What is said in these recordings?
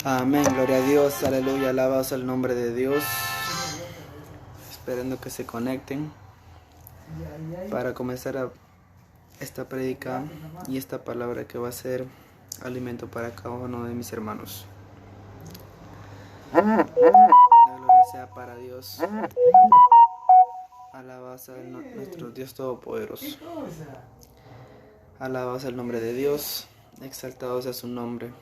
Amén, gloria a Dios, aleluya, alabados al nombre de Dios. Esperando que se conecten para comenzar esta prédica y esta palabra que va a ser alimento para cada uno de mis hermanos. La gloria sea para Dios. Alabados a nuestro Dios Todopoderoso. Alabados al nombre de Dios, exaltados a su nombre.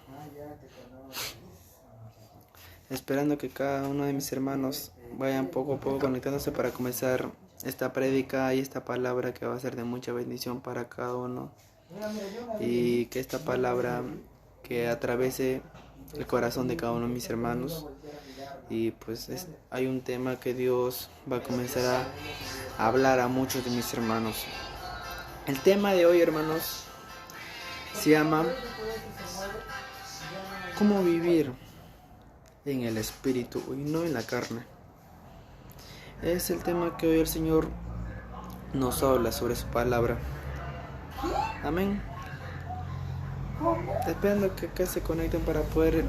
Esperando que cada uno de mis hermanos vayan poco a poco conectándose para comenzar esta prédica y esta palabra que va a ser de mucha bendición para cada uno, y que esta palabra que atraviese el corazón de cada uno de mis hermanos. Y pues hay un tema que Dios va a comenzar a hablar a muchos de mis hermanos. El tema de hoy, hermanos, se llama ¿cómo vivir en el espíritu y no en la carne? Es el tema que hoy el Señor nos habla sobre su palabra. Amén. Esperando que acá se conecten para poder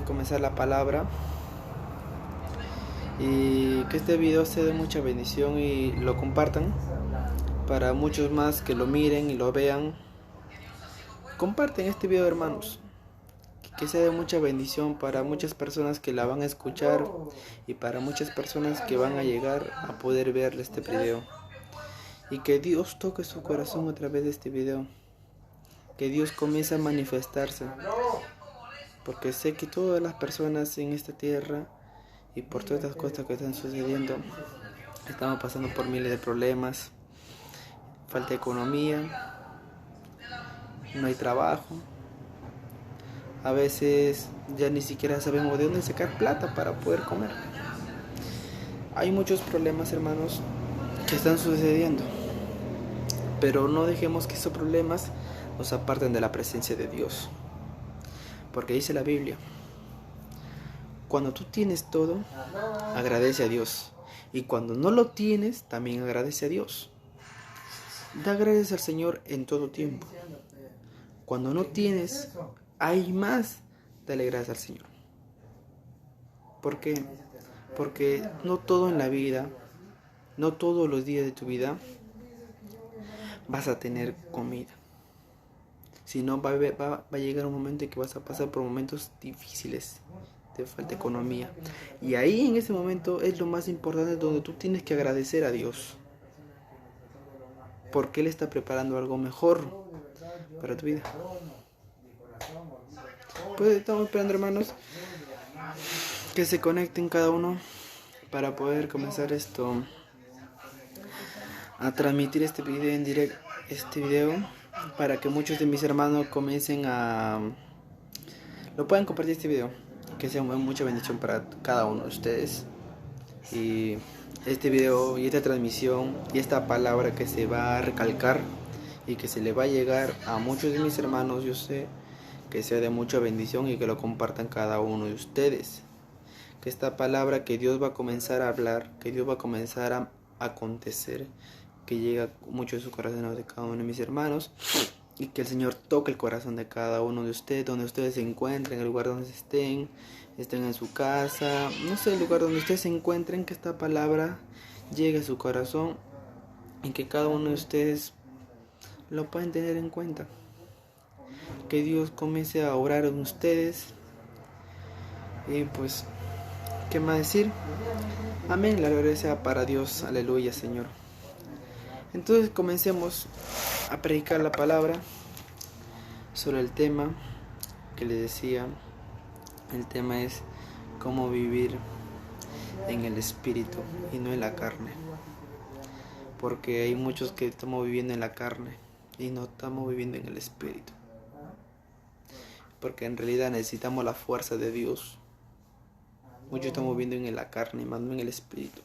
comenzar la palabra, y que este video sea de mucha bendición y lo compartan para muchos más que lo miren y lo vean. Comparten este video, hermanos, que sea de mucha bendición para muchas personas que la van a escuchar y para muchas personas que van a llegar a poder ver este video, y que Dios toque su corazón a través de este video, que Dios comience a manifestarse, porque sé que todas las personas en esta tierra y por todas estas cosas que están sucediendo, estamos pasando por miles de problemas, falta de economía, no hay trabajo. A veces ya ni siquiera sabemos de dónde sacar plata para poder comer. Hay muchos problemas, hermanos, que están sucediendo, pero no dejemos que esos problemas nos aparten de la presencia de Dios, porque dice la Biblia: cuando tú tienes todo, agradece a Dios, y cuando no lo tienes, también agradece a Dios. Da gracias al Señor en todo tiempo. Cuando no tienes, hay más, dale gracias al Señor. ¿Por qué? Porque no todo en la vida, no todos los días de tu vida vas a tener comida. Si no, va a llegar un momento en que vas a pasar por momentos difíciles, de falta de economía. Y ahí, en ese momento, es lo más importante, donde tú tienes que agradecer a Dios, porque Él está preparando algo mejor para tu vida. Pues estamos esperando, hermanos, que se conecten cada uno para poder comenzar a transmitir este video en directo, para que muchos de mis hermanos comiencen lo puedan compartir este video, que sea mucha bendición para cada uno de ustedes. Y este video y esta transmisión y esta palabra que se va a recalcar y que se le va a llegar a muchos de mis hermanos, yo sé que sea de mucha bendición, y que lo compartan cada uno de ustedes. Que esta palabra que Dios va a comenzar a hablar, que Dios va a comenzar a acontecer, que llega mucho de su corazón de cada uno de mis hermanos, y que el Señor toque el corazón de cada uno de ustedes, donde ustedes se encuentren, el lugar donde estén en su casa, no sé, el lugar donde ustedes se encuentren, que esta palabra llegue a su corazón y que cada uno de ustedes lo puedan tener en cuenta. Que Dios comience a orar en ustedes. Y pues, ¿qué más decir? Amén, la gloria sea para Dios, aleluya, Señor. Entonces comencemos a predicar la palabra sobre el tema que les decía. El tema es cómo vivir en el espíritu y no en la carne, porque hay muchos que estamos viviendo en la carne y no estamos viviendo en el espíritu, porque en realidad necesitamos la fuerza de Dios. Muchos estamos viviendo en la carne, más no en el espíritu.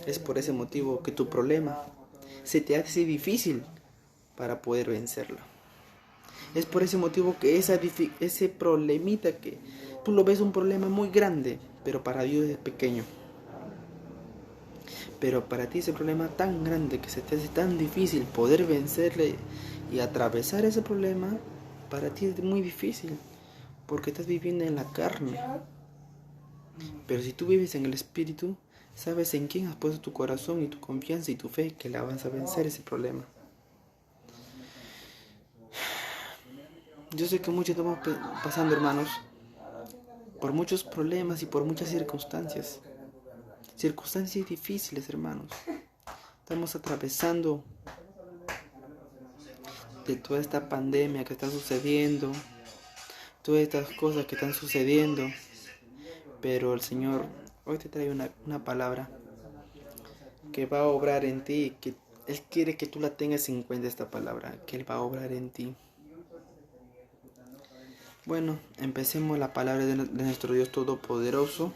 Es por ese motivo que tu problema se te hace difícil para poder vencerlo. Es por ese motivo que ese problemita que tú lo ves un problema muy grande, pero para Dios es pequeño. Pero para ti ese problema tan grande que se te hace tan difícil poder vencerle y atravesar ese problema, para ti es muy difícil, porque estás viviendo en la carne. Pero si tú vives en el Espíritu, sabes en quién has puesto tu corazón y tu confianza y tu fe, que la vas a vencer ese problema. Yo sé que muchos estamos pasando, hermanos, por muchos problemas y por muchas circunstancias. Circunstancias difíciles, hermanos. Estamos atravesando de toda esta pandemia que está sucediendo, todas estas cosas que están sucediendo. Pero el Señor hoy te trae una palabra que va a obrar en ti, que Él quiere que tú la tengas en cuenta, esta palabra, que Él va a obrar en ti. Bueno, empecemos la palabra de nuestro Dios Todopoderoso.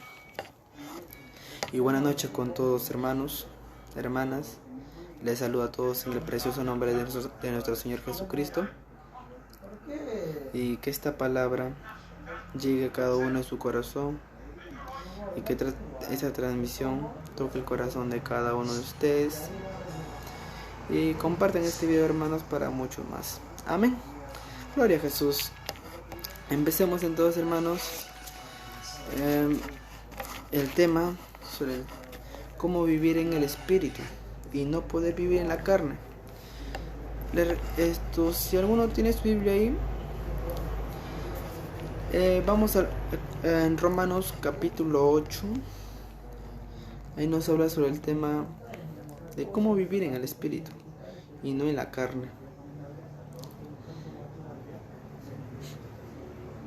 Y buenas noches con todos, hermanos, hermanas. Les saludo a todos en el precioso nombre de nuestro Señor Jesucristo. Y que esta palabra llegue a cada uno en su corazón. Y que esta transmisión toque el corazón de cada uno de ustedes. Y compartan este video, hermanos, para muchos más. Amén. Gloria a Jesús. Empecemos entonces, hermanos, el tema sobre cómo vivir en el Espíritu y no poder vivir en la carne. Si alguno tiene su Biblia ahí, vamos en Romanos capítulo 8. Ahí nos habla sobre el tema de cómo vivir en el Espíritu y no en la carne.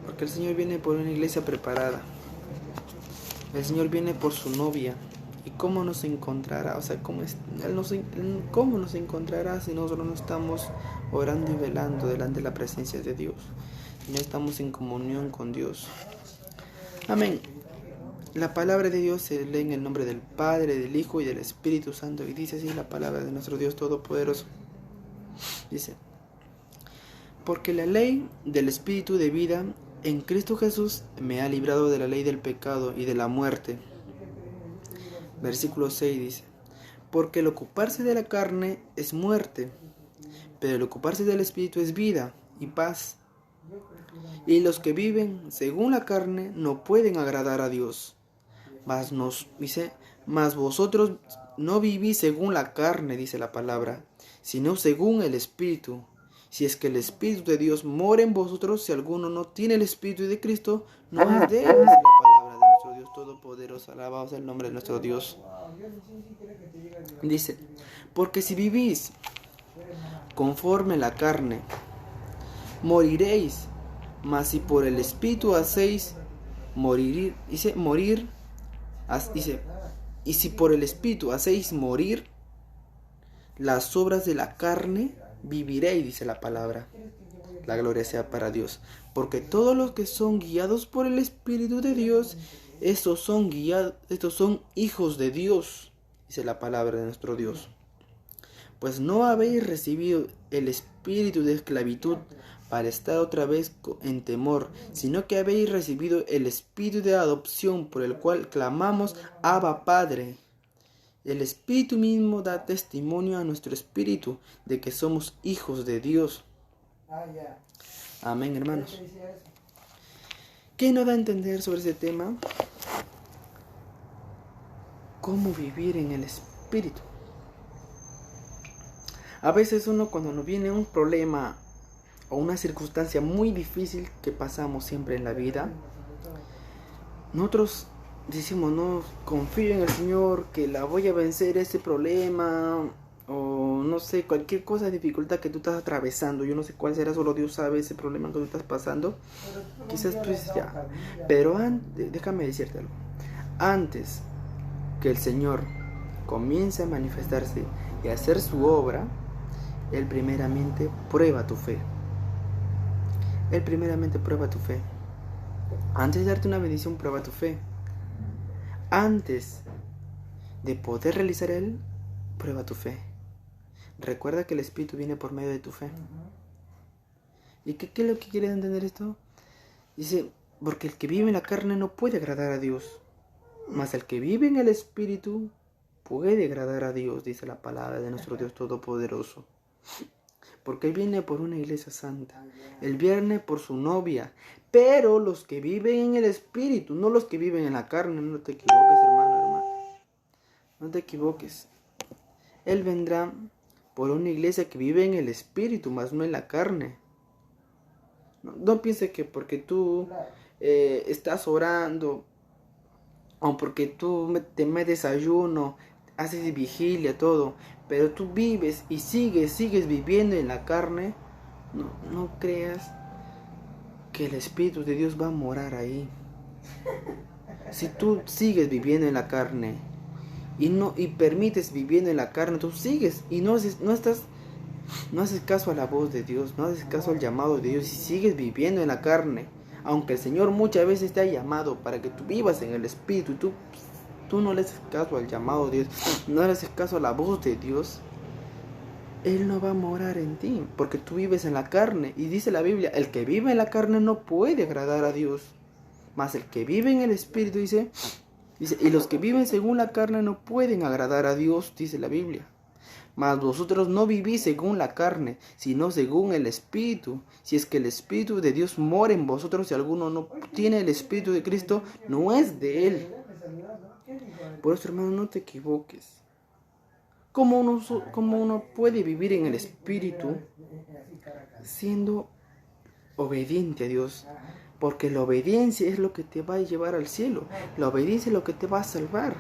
Porque el Señor viene por una iglesia preparada. El Señor viene por su novia. ¿Y cómo nos encontrará? O sea, ¿cómo nos encontrará si nosotros no estamos orando y velando delante de la presencia de Dios? No estamos en comunión con Dios. Amén. La palabra de Dios se lee en el nombre del Padre, del Hijo y del Espíritu Santo. Y dice así la palabra de nuestro Dios Todopoderoso. Dice: porque la ley del Espíritu de vida en Cristo Jesús me ha librado de la ley del pecado y de la muerte. Versículo 6 dice: porque el ocuparse de la carne es muerte, pero el ocuparse del Espíritu es vida y paz. Y los que viven según la carne no pueden agradar a Dios. Mas vosotros no vivís según la carne, dice la palabra, sino según el Espíritu. Si es que el Espíritu de Dios mora en vosotros, si alguno no tiene el Espíritu de Cristo, no es de él, dice la palabra de nuestro Dios Todopoderoso. Alabado sea el nombre de nuestro Dios. Dice: porque si vivís conforme la carne, moriréis. Mas si por el Espíritu hacéis morir, y si por el Espíritu hacéis morir las obras de la carne, viviréis, dice la palabra. La gloria sea para Dios. Porque todos los que son guiados por el Espíritu de Dios, estos son hijos de Dios, dice la palabra de nuestro Dios. Pues no habéis recibido el espíritu de esclavitud para estar otra vez en temor, sino que habéis recibido el espíritu de adopción, por el cual clamamos: Abba, Padre. El Espíritu mismo da testimonio a nuestro espíritu de que somos hijos de Dios. Amén, hermanos. ¿Qué nos da a entender sobre ese tema? ¿Cómo vivir en el Espíritu? A veces cuando nos viene un problema o una circunstancia muy difícil que pasamos siempre en la vida, nosotros decimos: no, confío en el Señor, que la voy a vencer ese problema, o no sé, cualquier cosa, dificultad que tú estás atravesando. Yo no sé cuál será, solo Dios sabe ese problema que tú estás pasando. Quizás tú dices: ya, pero déjame decirte algo. Antes que el Señor comience a manifestarse y a hacer su obra, Él primeramente prueba tu fe. Él primeramente prueba tu fe. Antes de darte una bendición, prueba tu fe. Antes de poder realizar Él, prueba tu fe. Recuerda que el Espíritu viene por medio de tu fe. ¿Y qué es lo que quiere entender esto? Dice: Porque el que vive en la carne no puede agradar a Dios, mas el que vive en el Espíritu puede agradar a Dios, dice la palabra de nuestro Dios Todopoderoso. Porque Él viene por una iglesia santa, Él viene por su novia, pero los que viven en el Espíritu, no los que viven en la carne. No te equivoques, hermano. No te equivoques. Él vendrá por una iglesia que vive en el Espíritu, mas no en la carne. No pienses que porque tú estás orando, o porque tú te metes ayuno, haces vigilia, todo, pero tú vives y sigues viviendo en la carne, no creas que el Espíritu de Dios va a morar ahí. Si tú sigues viviendo en la carne y permites viviendo en la carne, tú sigues y no haces caso a la voz de Dios, no haces caso al llamado de Dios y sigues viviendo en la carne, aunque el Señor muchas veces te ha llamado para que tú vivas en el Espíritu, tú no le haces caso al llamado de Dios, no le haces caso a la voz de Dios, Él no va a morar en ti, porque tú vives en la carne. Y dice la Biblia, el que vive en la carne no puede agradar a Dios, mas el que vive en el Espíritu, dice, y los que viven según la carne no pueden agradar a Dios, dice la Biblia. Mas vosotros no vivís según la carne, sino según el Espíritu. Si es que el Espíritu de Dios mora en vosotros, si alguno no tiene el Espíritu de Cristo, no es de Él. Por eso, hermano, no te equivoques. ¿Cómo uno puede vivir en el Espíritu siendo obediente a Dios? Porque la obediencia es lo que te va a llevar al cielo. La obediencia es lo que te va a salvar.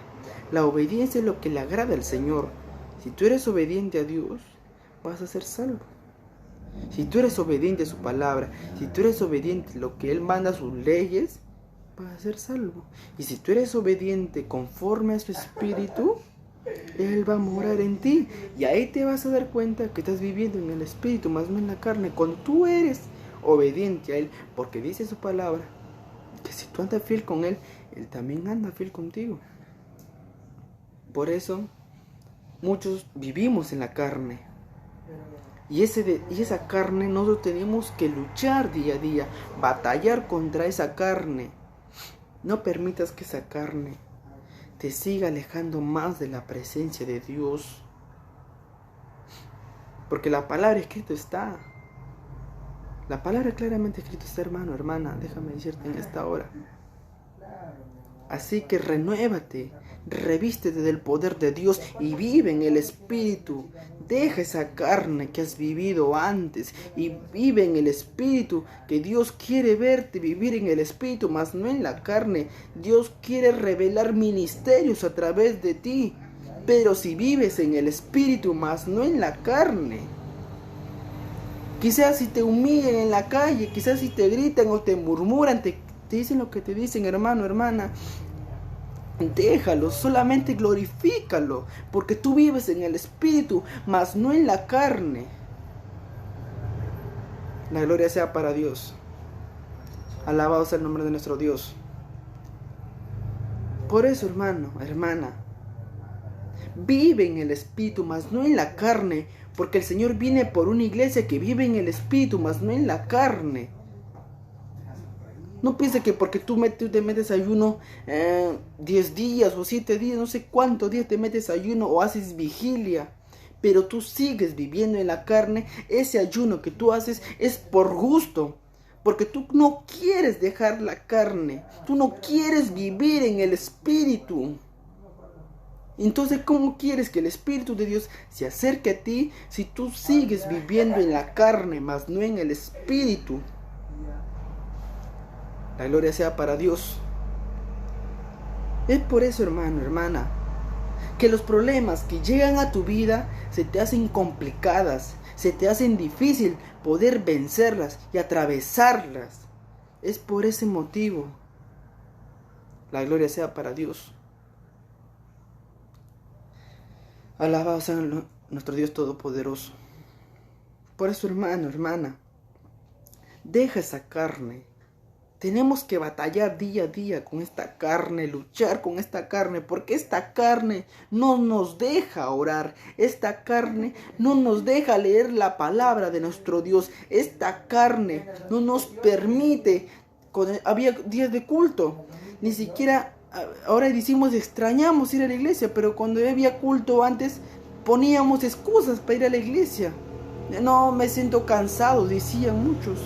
La obediencia es lo que le agrada al Señor. Si tú eres obediente a Dios, vas a ser salvo. Si tú eres obediente a su palabra, si tú eres obediente a lo que Él manda, sus leyes, vas a ser salvo. Y si tú eres obediente conforme a su Espíritu, Él va a morar en ti. Y ahí te vas a dar cuenta que estás viviendo en el Espíritu, más no en la carne. Cuando tú eres obediente a Él, porque dice su palabra, que si tú andas fiel con Él, Él también anda fiel contigo. Por eso muchos vivimos en la carne. Y esa carne nosotros tenemos que luchar día a día, batallar contra esa carne. No permitas que esa carne te siga alejando más de la presencia de Dios. Porque la palabra escrita está. La palabra claramente escrita está, hermano, hermana. Déjame decirte en esta hora. Así que renuévate, revístete del poder de Dios y vive en el Espíritu. Deja esa carne que has vivido antes y vive en el Espíritu, que Dios quiere verte vivir en el Espíritu, mas no en la carne. Dios quiere revelar ministerios a través de ti, pero si vives en el Espíritu, mas no en la carne. Quizás si te humillan en la calle, quizás si te gritan o te murmuran, te dicen lo que te dicen, hermano, hermana, déjalo, solamente glorifícalo, porque tú vives en el Espíritu, mas no en la carne. La gloria sea para Dios. Alabado sea el nombre de nuestro Dios. Por eso, hermano, hermana, vive en el Espíritu, mas no en la carne, porque el Señor viene por una iglesia que vive en el Espíritu, mas no en la carne. No pienses que porque tú te metes ayuno 10 días o 7 días, no sé cuántos días te metes ayuno o haces vigilia, pero tú sigues viviendo en la carne. Ese ayuno que tú haces es por gusto, porque tú no quieres dejar la carne, tú no quieres vivir en el Espíritu. Entonces, ¿cómo quieres que el Espíritu de Dios se acerque a ti si tú sigues viviendo en la carne, mas no en el Espíritu? La gloria sea para Dios. Es por eso, hermano, hermana, que los problemas que llegan a tu vida se te hacen complicadas, se te hacen difícil poder vencerlas y atravesarlas. Es por ese motivo. La gloria sea para Dios. Alabado sea nuestro Dios Todopoderoso. Por eso, hermano, hermana, deja esa carne. Tenemos que batallar día a día con esta carne, luchar con esta carne, porque esta carne no nos deja orar, esta carne no nos deja leer la palabra de nuestro Dios, esta carne no nos permite había días de culto. Ni siquiera, ahora decimos extrañamos ir a la iglesia, pero cuando había culto antes poníamos excusas para ir a la iglesia. No, me siento cansado, decían muchos.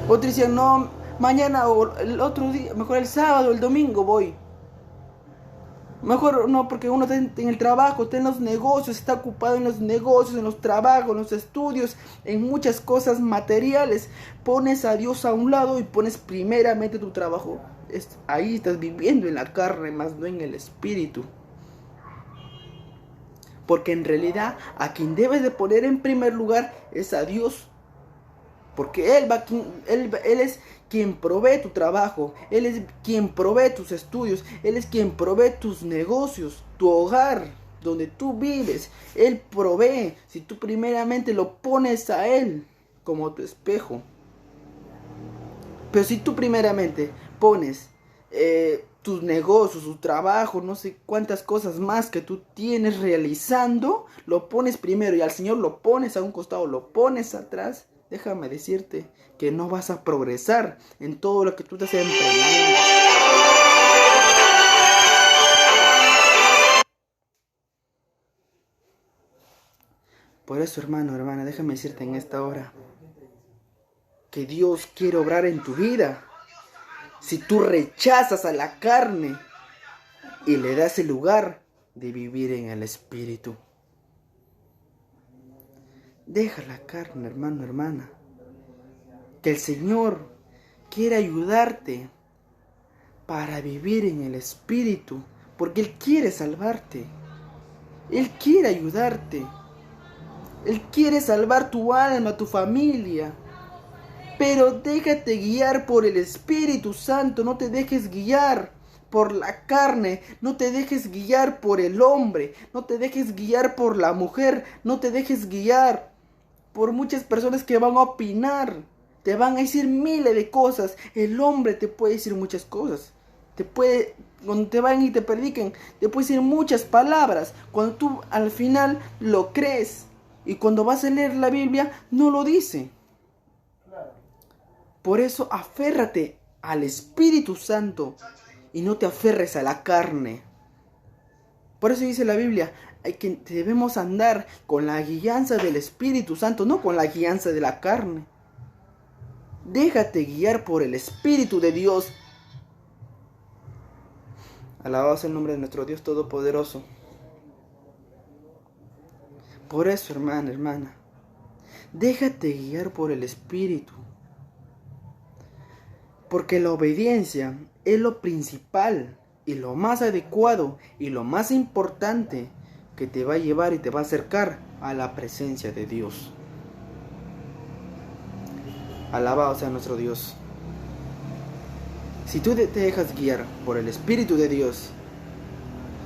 Otros decían, no, mañana o el otro día, mejor el sábado, el domingo voy. Mejor no, porque uno está en el trabajo, está en los negocios, está ocupado en los negocios, en los trabajos, en los estudios, en muchas cosas materiales. Pones a Dios a un lado y pones primeramente tu trabajo. Ahí estás viviendo en la carne, más no en el espíritu. Porque en realidad a quien debes de poner en primer lugar es a Dios. Porque Él es quien provee tu trabajo, Él es quien provee tus estudios, Él es quien provee tus negocios, tu hogar, donde tú vives. Él provee, si tú primeramente lo pones a Él como tu espejo. Pero si tú primeramente pones tus negocios, tu trabajo, no sé cuántas cosas más que tú tienes realizando, lo pones primero y al Señor lo pones a un costado, lo pones atrás, déjame decirte que no vas a progresar en todo lo que tú te estás emprendiendo. Por eso, hermano, hermana, déjame decirte en esta hora que Dios quiere obrar en tu vida. Si tú rechazas a la carne y le das el lugar de vivir en el espíritu. Deja la carne, hermano, hermana. Que el Señor quiere ayudarte para vivir en el espíritu. Porque Él quiere salvarte. Él quiere ayudarte. Él quiere salvar tu alma, tu familia. Pero déjate guiar por el Espíritu Santo. No te dejes guiar por la carne. No te dejes guiar por el hombre. No te dejes guiar por la mujer. No te dejes guiar por muchas personas que van a opinar. Te van a decir miles de cosas. El hombre te puede decir muchas cosas. Cuando te van y te predican, te puede decir muchas palabras. Cuando tú al final lo crees. Y cuando vas a leer la Biblia, no lo dice. Por eso aférrate al Espíritu Santo y no te aferres a la carne. Por eso dice la Biblia, que debemos andar con la guianza del Espíritu Santo, no con la guianza de la carne. Déjate guiar por el Espíritu de Dios. Alabado sea el nombre de nuestro Dios Todopoderoso. Por eso, hermana, hermana, déjate guiar por el Espíritu. Porque la obediencia es lo principal y lo más adecuado y lo más importante que te va a llevar y te va a acercar a la presencia de Dios. Alabado sea nuestro Dios. Si tú te dejas guiar por el Espíritu de Dios,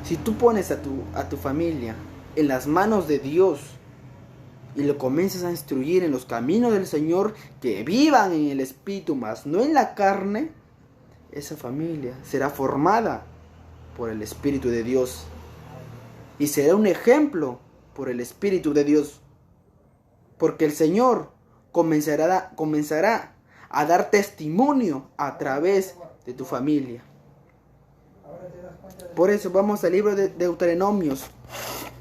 si tú pones a tu familia en las manos de Dios y lo comienzas a instruir en los caminos del Señor, que vivan en el Espíritu, mas no en la carne, esa familia será formada por el Espíritu de Dios y será un ejemplo por el Espíritu de Dios, porque el Señor comenzará a dar testimonio a través de tu familia. Por eso vamos al libro de Deuteronomios.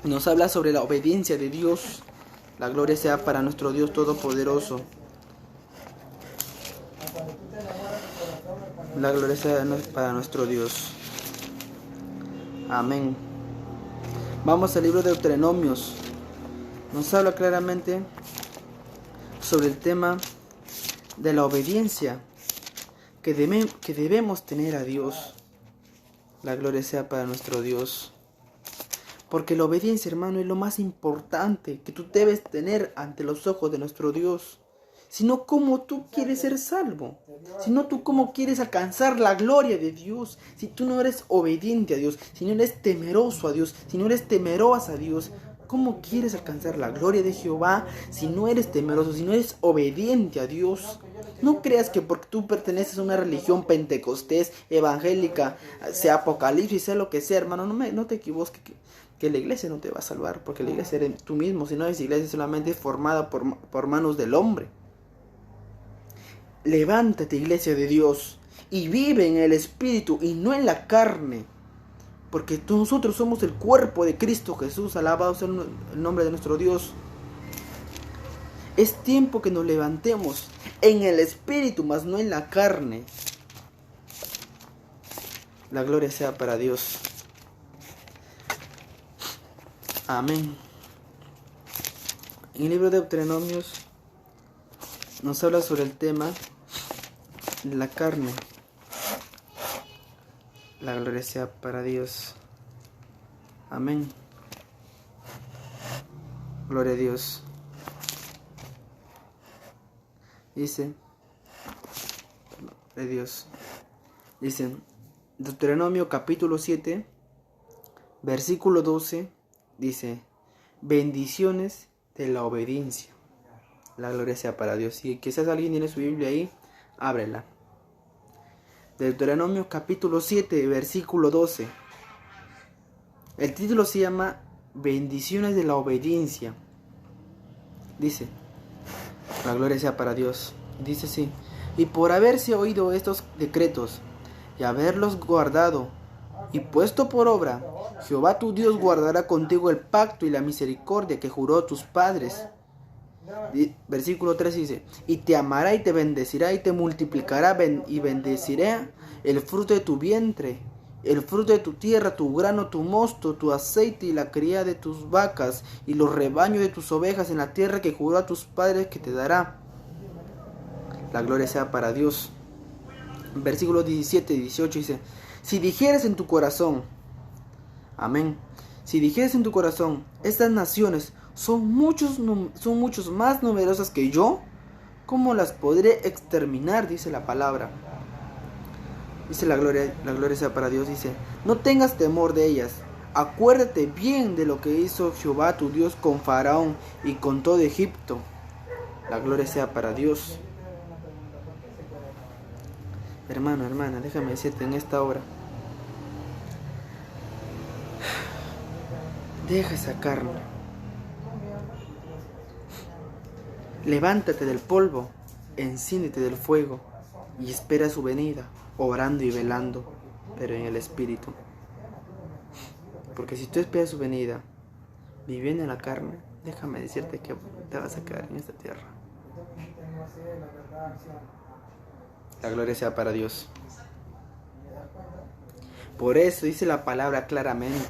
Nos habla sobre la obediencia de Dios. La gloria sea para nuestro Dios Todopoderoso. La gloria sea para nuestro Dios. Amén. Vamos al libro de Deuteronomios. Nos habla claramente sobre el tema de la obediencia que debemos tener a Dios. La gloria sea para nuestro Dios. Porque la obediencia, hermano, es lo más importante que tú debes tener ante los ojos de nuestro Dios. Si no, ¿cómo tú quieres ser salvo? Si no, ¿tú cómo quieres alcanzar la gloria de Dios? Si tú no eres obediente a Dios, si no eres temeroso a Dios, si no eres temerosa a Dios, ¿cómo quieres alcanzar la gloria de Jehová si no eres temeroso, si no eres obediente a Dios? No creas que porque tú perteneces a una religión pentecostés, evangélica, sea apocalipsis, sea lo que sea, hermano, no te equivoques que la iglesia no te va a salvar, porque la iglesia eres tú mismo, si no es iglesia solamente formada por manos del hombre. Levántate, iglesia de Dios, y vive en el Espíritu y no en la carne. Porque nosotros somos el cuerpo de Cristo Jesús. Alabado sea el nombre de nuestro Dios. Es tiempo que nos levantemos en el Espíritu, mas no en la carne. La gloria sea para Dios. Amén. En el libro de Deuteronomios nos habla sobre el tema de la carne. La gloria sea para Dios. Amén. Gloria a Dios. Dice, de Dios. Dice, Deuteronomio capítulo 7, versículo 12, dice, bendiciones de la obediencia. La gloria sea para Dios. Si quizás alguien tiene su Biblia ahí, ábrela. Deuteronomio capítulo 7, versículo 12. El título se llama bendiciones de la obediencia. Dice, la gloria sea para Dios. Dice así, y por haberse oído estos decretos y haberlos guardado y puesto por obra, Jehová tu Dios guardará contigo el pacto y la misericordia que juró a tus padres. Versículo 3 dice, y te amará y te bendecirá y te multiplicará y bendecirá el fruto de tu vientre, el fruto de tu tierra, tu grano, tu mosto, tu aceite y la cría de tus vacas y los rebaños de tus ovejas en la tierra que juró a tus padres que te dará. La gloria sea para Dios. Versículos 17 y 18 dice, si dijeres en tu corazón, amén, si dijeres en tu corazón, estas naciones son muchos más numerosas que yo, ¿cómo las podré exterminar? Dice la palabra. Dice la gloria sea para Dios. Dice, no tengas temor de ellas. Acuérdate bien de lo que hizo Jehová tu Dios con Faraón y con todo Egipto. La gloria sea para Dios. Hermano, hermana, déjame decirte en esta hora. Deja esa carne. Levántate del polvo, enciéndete del fuego y espera su venida, orando y velando, pero en el Espíritu. Porque si tú esperas su venida, viviendo en la carne, déjame decirte que te vas a quedar en esta tierra. La gloria sea para Dios. Por eso dice la palabra claramente,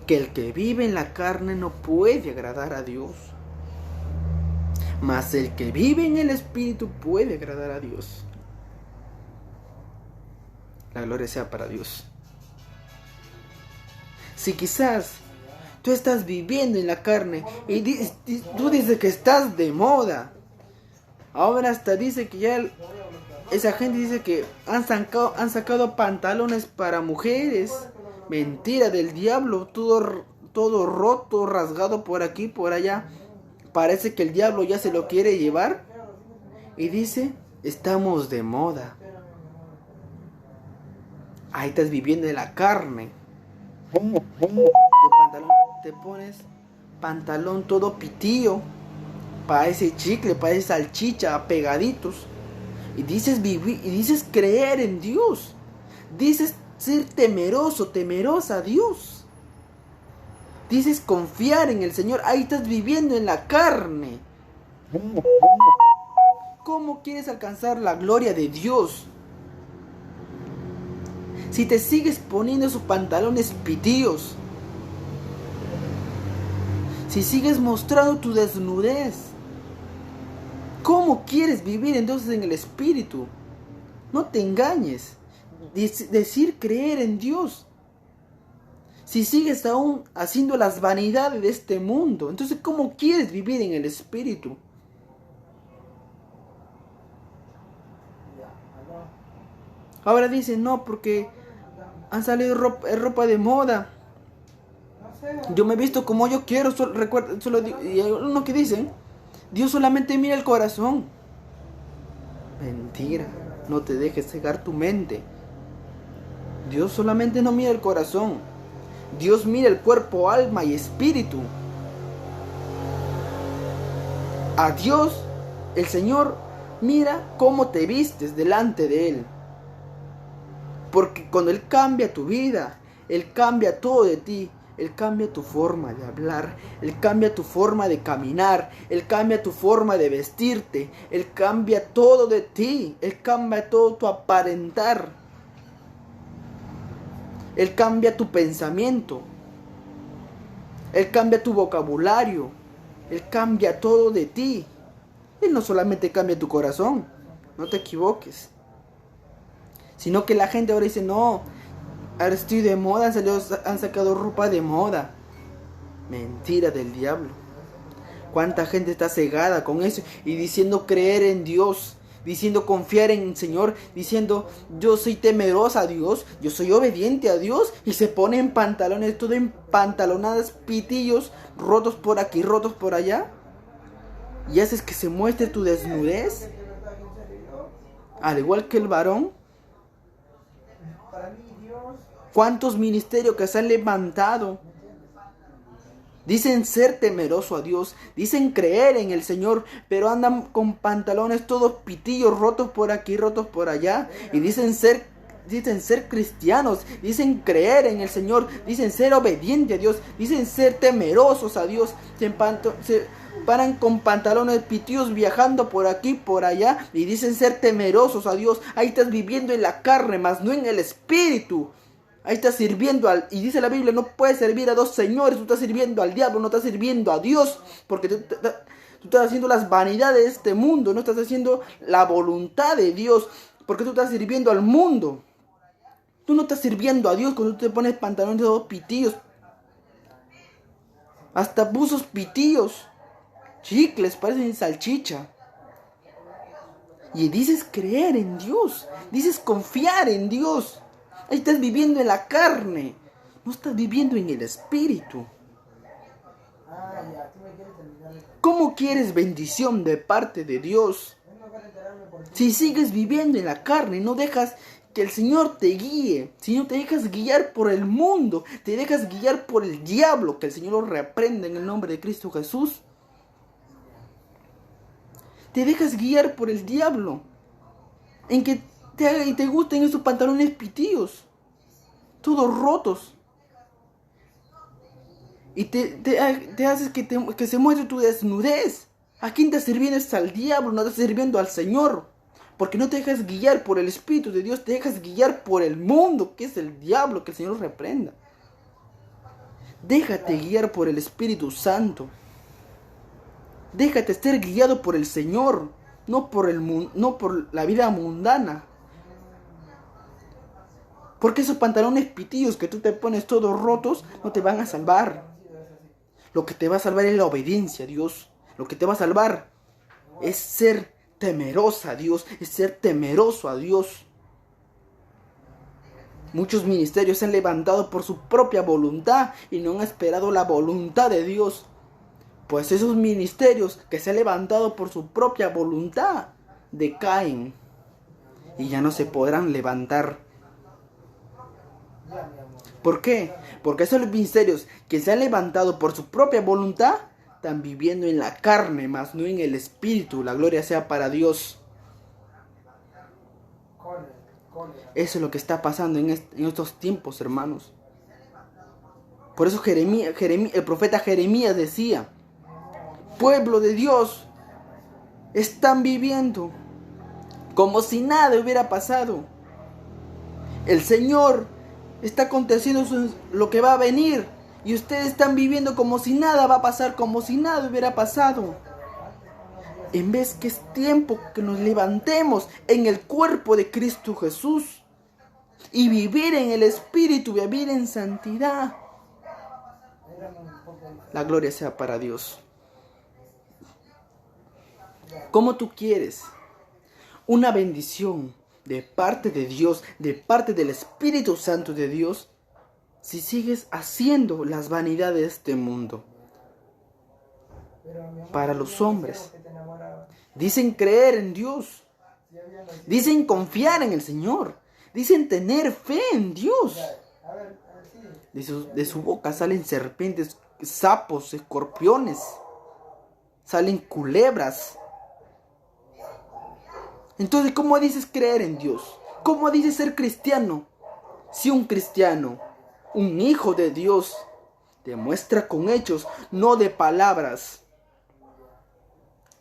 que el que vive en la carne no puede agradar a Dios. Mas el que vive en el Espíritu puede agradar a Dios. La gloria sea para Dios. Si quizás tú estás viviendo en la carne y tú dices que estás de moda, ahora hasta dice que ya esa gente dice que han sacado pantalones para mujeres. Mentira del diablo, todo roto, rasgado por aquí, por allá. Parece que el diablo ya se lo quiere llevar. Y dice, estamos de moda. Ahí estás viviendo en la carne. Te pones pantalón todo pitillo. Parece chicle, parece salchicha, pegaditos. Y dices vivir, y dices creer en Dios. Dices ser temerosa a Dios. Dices confiar en el Señor. Ahí estás viviendo en la carne. ¿Cómo quieres alcanzar la gloria de Dios? Si te sigues poniendo esos pantalones pitillos. Si sigues mostrando tu desnudez. ¿Cómo quieres vivir entonces en el Espíritu? No te engañes. Decir creer en Dios. Si sigues aún haciendo las vanidades de este mundo, entonces ¿cómo quieres vivir en el Espíritu? Ahora dicen, no, porque han salido ropa de moda. Yo me he visto como yo quiero. Y hay uno que dicen, Dios solamente mira el corazón. Mentira, no te dejes cegar tu mente. Dios solamente no mira el corazón. Dios mira el cuerpo, alma y espíritu. A Dios, el Señor, Mira cómo te vistes delante de Él. Porque cuando Él cambia tu vida, Él cambia todo de ti. Él cambia tu forma de hablar, Él cambia tu forma de caminar, Él cambia tu forma de vestirte, Él cambia todo de ti, Él cambia todo tu aparentar, Él cambia tu pensamiento, Él cambia tu vocabulario, Él cambia todo de ti. Él no solamente cambia tu corazón, no te equivoques, sino que la gente ahora dice, no, ahora estoy de moda, han sacado ropa de moda. Mentira del diablo. ¿Cuánta gente está cegada con eso? Y diciendo creer en Dios, diciendo confiar en el Señor, diciendo yo soy temerosa a Dios, yo soy obediente a Dios, y se ponen pantalones, todo en pantalonadas, pitillos, rotos por aquí, rotos por allá, y haces que se muestre tu desnudez, al igual que el varón. ¿Cuántos ministerios que se han levantado? Dicen ser temeroso a Dios, dicen creer en el Señor, pero andan con pantalones todos pitillos, rotos por aquí, rotos por allá, y dicen ser cristianos, dicen creer en el Señor, dicen ser obedientes a Dios, dicen ser temerosos a Dios, se paran con pantalones pitillos viajando por aquí, por allá, y dicen ser temerosos a Dios. Ahí estás viviendo en la carne, mas no en el espíritu. Ahí estás sirviendo y dice la Biblia, no puedes servir a dos señores, tú estás sirviendo al diablo, no estás sirviendo a Dios, porque tú estás haciendo las vanidades de este mundo, no estás haciendo la voluntad de Dios, porque tú estás sirviendo al mundo. Tú no estás sirviendo a Dios cuando tú te pones pantalones de dos pitillos, hasta buzos pitillos, chicles, parecen salchicha. Y dices creer en Dios, dices confiar en Dios. Ahí estás viviendo en la carne, no estás viviendo en el espíritu. ¿Cómo quieres bendición de parte de Dios? Si sigues viviendo en la carne, no dejas que el Señor te guíe, si no te dejas guiar por el mundo, te dejas guiar por el diablo, que el Señor lo reprenda en el nombre de Cristo Jesús. Te dejas guiar por el diablo, en que te gusten esos pantalones pitillos, todos rotos, y te haces que se muestre tu desnudez. ¿A quién estás sirviendo? Es al diablo, no estás sirviendo al Señor, porque no te dejas guiar por el Espíritu de Dios, te dejas guiar por el mundo, que es el diablo, que el Señor reprenda. Déjate guiar por el Espíritu Santo. Déjate ser guiado por el Señor, no por la vida mundana. Porque esos pantalones pitillos que tú te pones todos rotos no te van a salvar. Lo que te va a salvar es la obediencia a Dios. Lo que te va a salvar es ser temerosa a Dios, es ser temeroso a Dios. Muchos ministerios se han levantado por su propia voluntad y no han esperado la voluntad de Dios. Pues esos ministerios que se han levantado por su propia voluntad decaen y ya no se podrán levantar. ¿Por qué? Porque esos ministerios que se han levantado por su propia voluntad están viviendo en la carne, mas no en el espíritu. La gloria sea para Dios. Eso es lo que está pasando en estos tiempos, hermanos. Por eso el profeta Jeremías decía: pueblo de Dios, están viviendo como si nada hubiera pasado. El Señor está aconteciendo lo que va a venir, y ustedes están viviendo como si nada va a pasar, como si nada hubiera pasado. En vez que es tiempo que nos levantemos en el cuerpo de Cristo Jesús y vivir en el Espíritu, vivir en santidad. La gloria sea para Dios. ¿Cómo tú quieres una bendición de parte de Dios, de parte del Espíritu Santo de Dios, si sigues haciendo las vanidades de este mundo? Para los hombres, dicen creer en Dios, dicen confiar en el Señor, dicen tener fe en Dios. De su boca salen serpientes, sapos, escorpiones, salen culebras. Entonces, ¿cómo dices creer en Dios? ¿Cómo dices ser cristiano? Si un cristiano, un hijo de Dios, demuestra con hechos, no de palabras.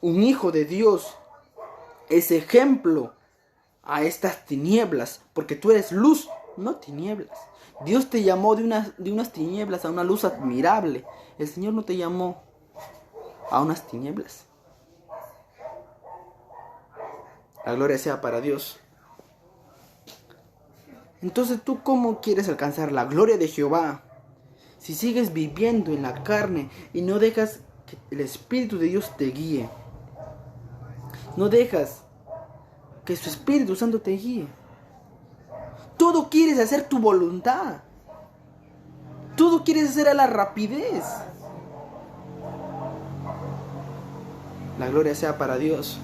Un hijo de Dios es ejemplo a estas tinieblas, porque tú eres luz, no tinieblas. Dios te llamó de unas tinieblas a una luz admirable. El Señor no te llamó a unas tinieblas. La gloria sea para Dios. Entonces, ¿tú cómo quieres alcanzar la gloria de Jehová? Si sigues viviendo en la carne y no dejas que el Espíritu de Dios te guíe. No dejas que su Espíritu Santo te guíe. Todo quieres hacer tu voluntad. Todo quieres hacer a la rapidez. La gloria sea para Dios.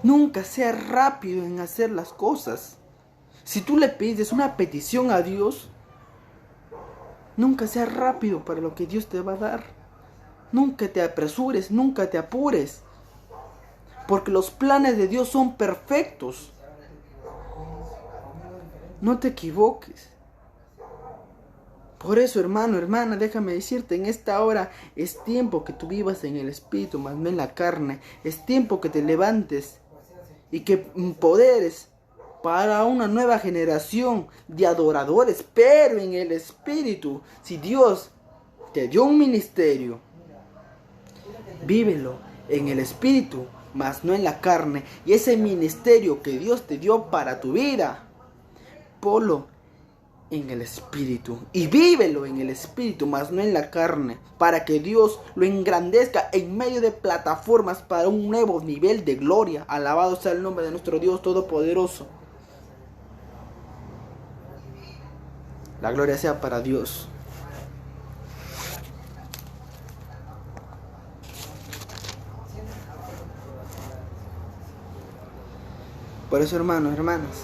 Nunca sea rápido en hacer las cosas. Si tú le pides una petición a Dios, nunca sea rápido para lo que Dios te va a dar. Nunca te apresures, nunca te apures. Porque los planes de Dios son perfectos. No te equivoques. Por eso, hermano, hermana, déjame decirte, en esta hora es tiempo que tú vivas en el Espíritu, más no en la carne. Es tiempo que te levantes y que empoderes para una nueva generación de adoradores, pero en el Espíritu. Si Dios te dio un ministerio, vívelo en el Espíritu, mas no en la carne. Y ese ministerio que Dios te dio para tu vida, ponlo en el Espíritu y vívelo en el Espíritu, mas no en la carne, para que Dios lo engrandezca en medio de plataformas para un nuevo nivel de gloria. Alabado sea el nombre de nuestro Dios Todopoderoso. La gloria sea para Dios. Por eso, hermanos, hermanas,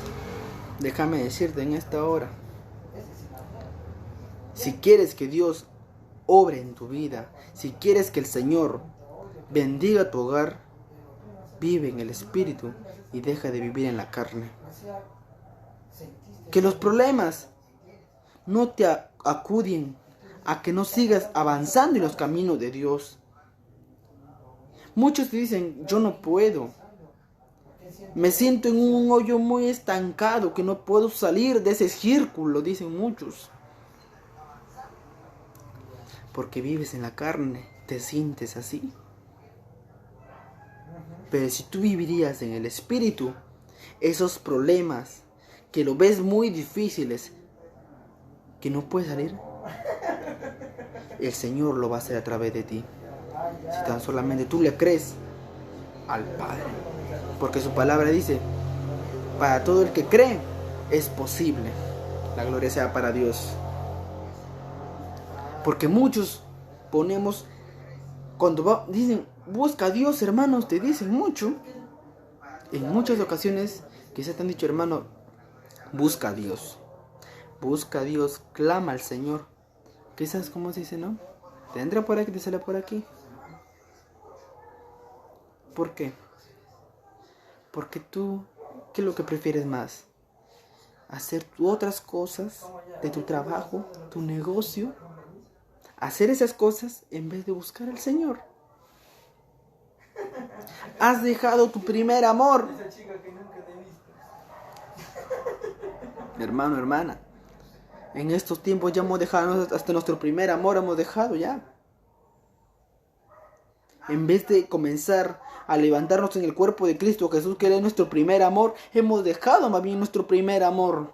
déjame decirte en esta hora, si quieres que Dios obre en tu vida, si quieres que el Señor bendiga tu hogar, vive en el Espíritu y deja de vivir en la carne. Que los problemas no te acuden a que no sigas avanzando en los caminos de Dios. Muchos te dicen, yo no puedo. Me siento en un hoyo muy estancado que no puedo salir de ese círculo, dicen muchos. Porque vives en la carne, te sientes así. Pero si tú vivirías en el Espíritu, esos problemas que lo ves muy difíciles, que no puedes salir, el Señor lo va a hacer a través de ti. Si tan solamente tú le crees al Padre. Porque su palabra dice, para todo el que cree, es posible. La gloria sea para Dios. Porque muchos ponemos, cuando dicen, busca a Dios, hermanos, te dicen mucho. En muchas ocasiones, quizás te han dicho, hermano, busca a Dios. Busca a Dios, clama al Señor. Quizás, ¿cómo se dice, no? Te entra por aquí, te sale por aquí. ¿Por qué? Porque tú, ¿qué es lo que prefieres más? Hacer otras cosas de tu trabajo, tu negocio. Hacer esas cosas en vez de buscar al Señor. Has dejado tu primer amor. Hermano, hermana. En estos tiempos ya hemos dejado hasta nuestro primer amor, hemos dejado ya. En vez de comenzar a levantarnos en el cuerpo de Cristo Jesús, que es nuestro primer amor, hemos dejado más bien nuestro primer amor.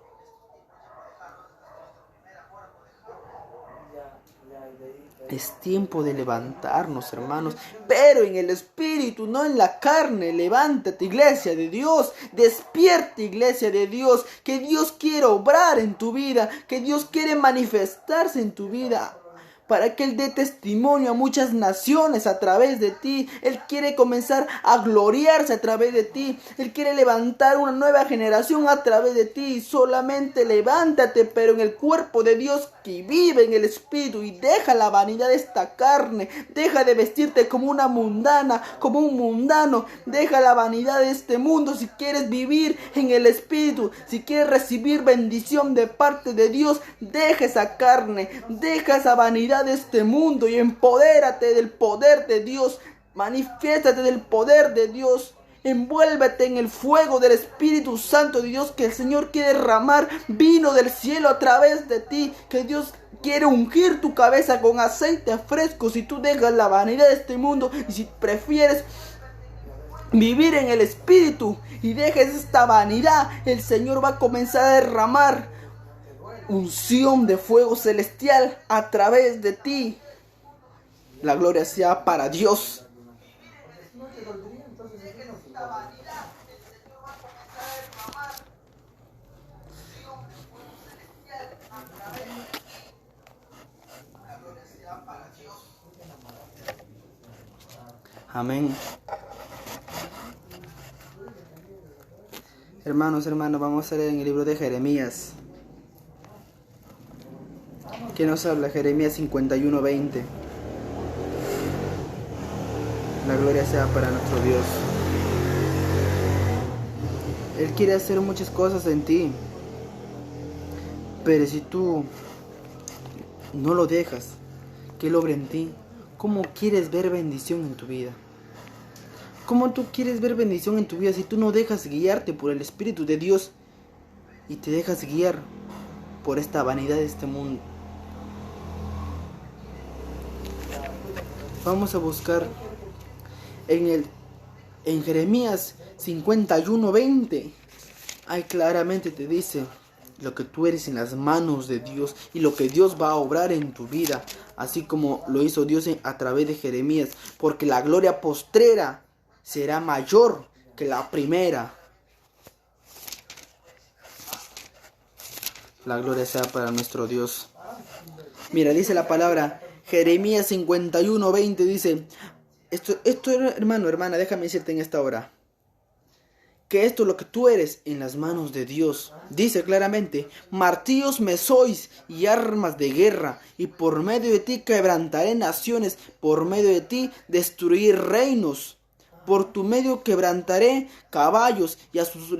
Es tiempo de levantarnos, hermanos, pero en el Espíritu, no en la carne. Levántate, iglesia de Dios. Despierta, iglesia de Dios. Que Dios quiere obrar en tu vida. Que Dios quiere manifestarse en tu vida. para que Él dé testimonio a muchas naciones a través de ti. Él quiere comenzar a gloriarse a través de ti. Él quiere levantar una nueva generación a través de ti. Solamente levántate, pero en el cuerpo de Dios que vive en el Espíritu, y deja la vanidad de esta carne. Deja de vestirte como una mundana, como un mundano. Deja la vanidad de este mundo si quieres vivir en el Espíritu. Si quieres recibir bendición de parte de Dios, deja esa carne, deja esa vanidad de este mundo y empodérate del poder de Dios. Manifiéstate del poder de Dios. Envuélvete en el fuego del Espíritu Santo de Dios, que el Señor quiere derramar vino del cielo a través de ti, que Dios quiere ungir tu cabeza con aceite fresco si tú dejas la vanidad de este mundo y si prefieres vivir en el Espíritu y dejes esta vanidad. El Señor va a comenzar a derramar unción de fuego celestial a través de ti. La gloria sea para Dios. Amén. Hermanos, vamos a leer en el libro de Jeremías. ¿Qué nos habla? Jeremías 51:20. La gloria sea para nuestro Dios. Él quiere hacer muchas cosas en ti, pero si tú no lo dejas que Él obre en ti, ¿cómo quieres ver bendición en tu vida? ¿Cómo tú quieres ver bendición en tu vida si tú no dejas guiarte por el Espíritu de Dios y te dejas guiar por esta vanidad de este mundo? Vamos a buscar en Jeremías 51:20. Ahí claramente te dice lo que tú eres en las manos de Dios y lo que Dios va a obrar en tu vida, así como lo hizo Dios a través de Jeremías, porque la gloria postrera será mayor que la primera. La gloria sea para nuestro Dios. Mira, dice la palabra Jeremías 51:20, dice, esto hermana, déjame decirte en esta hora, que esto es lo que tú eres en las manos de Dios. Dice claramente, martillos me sois y armas de guerra, y por medio de ti quebrantaré naciones, por medio de ti destruí reinos, por tu medio quebrantaré caballos y a sus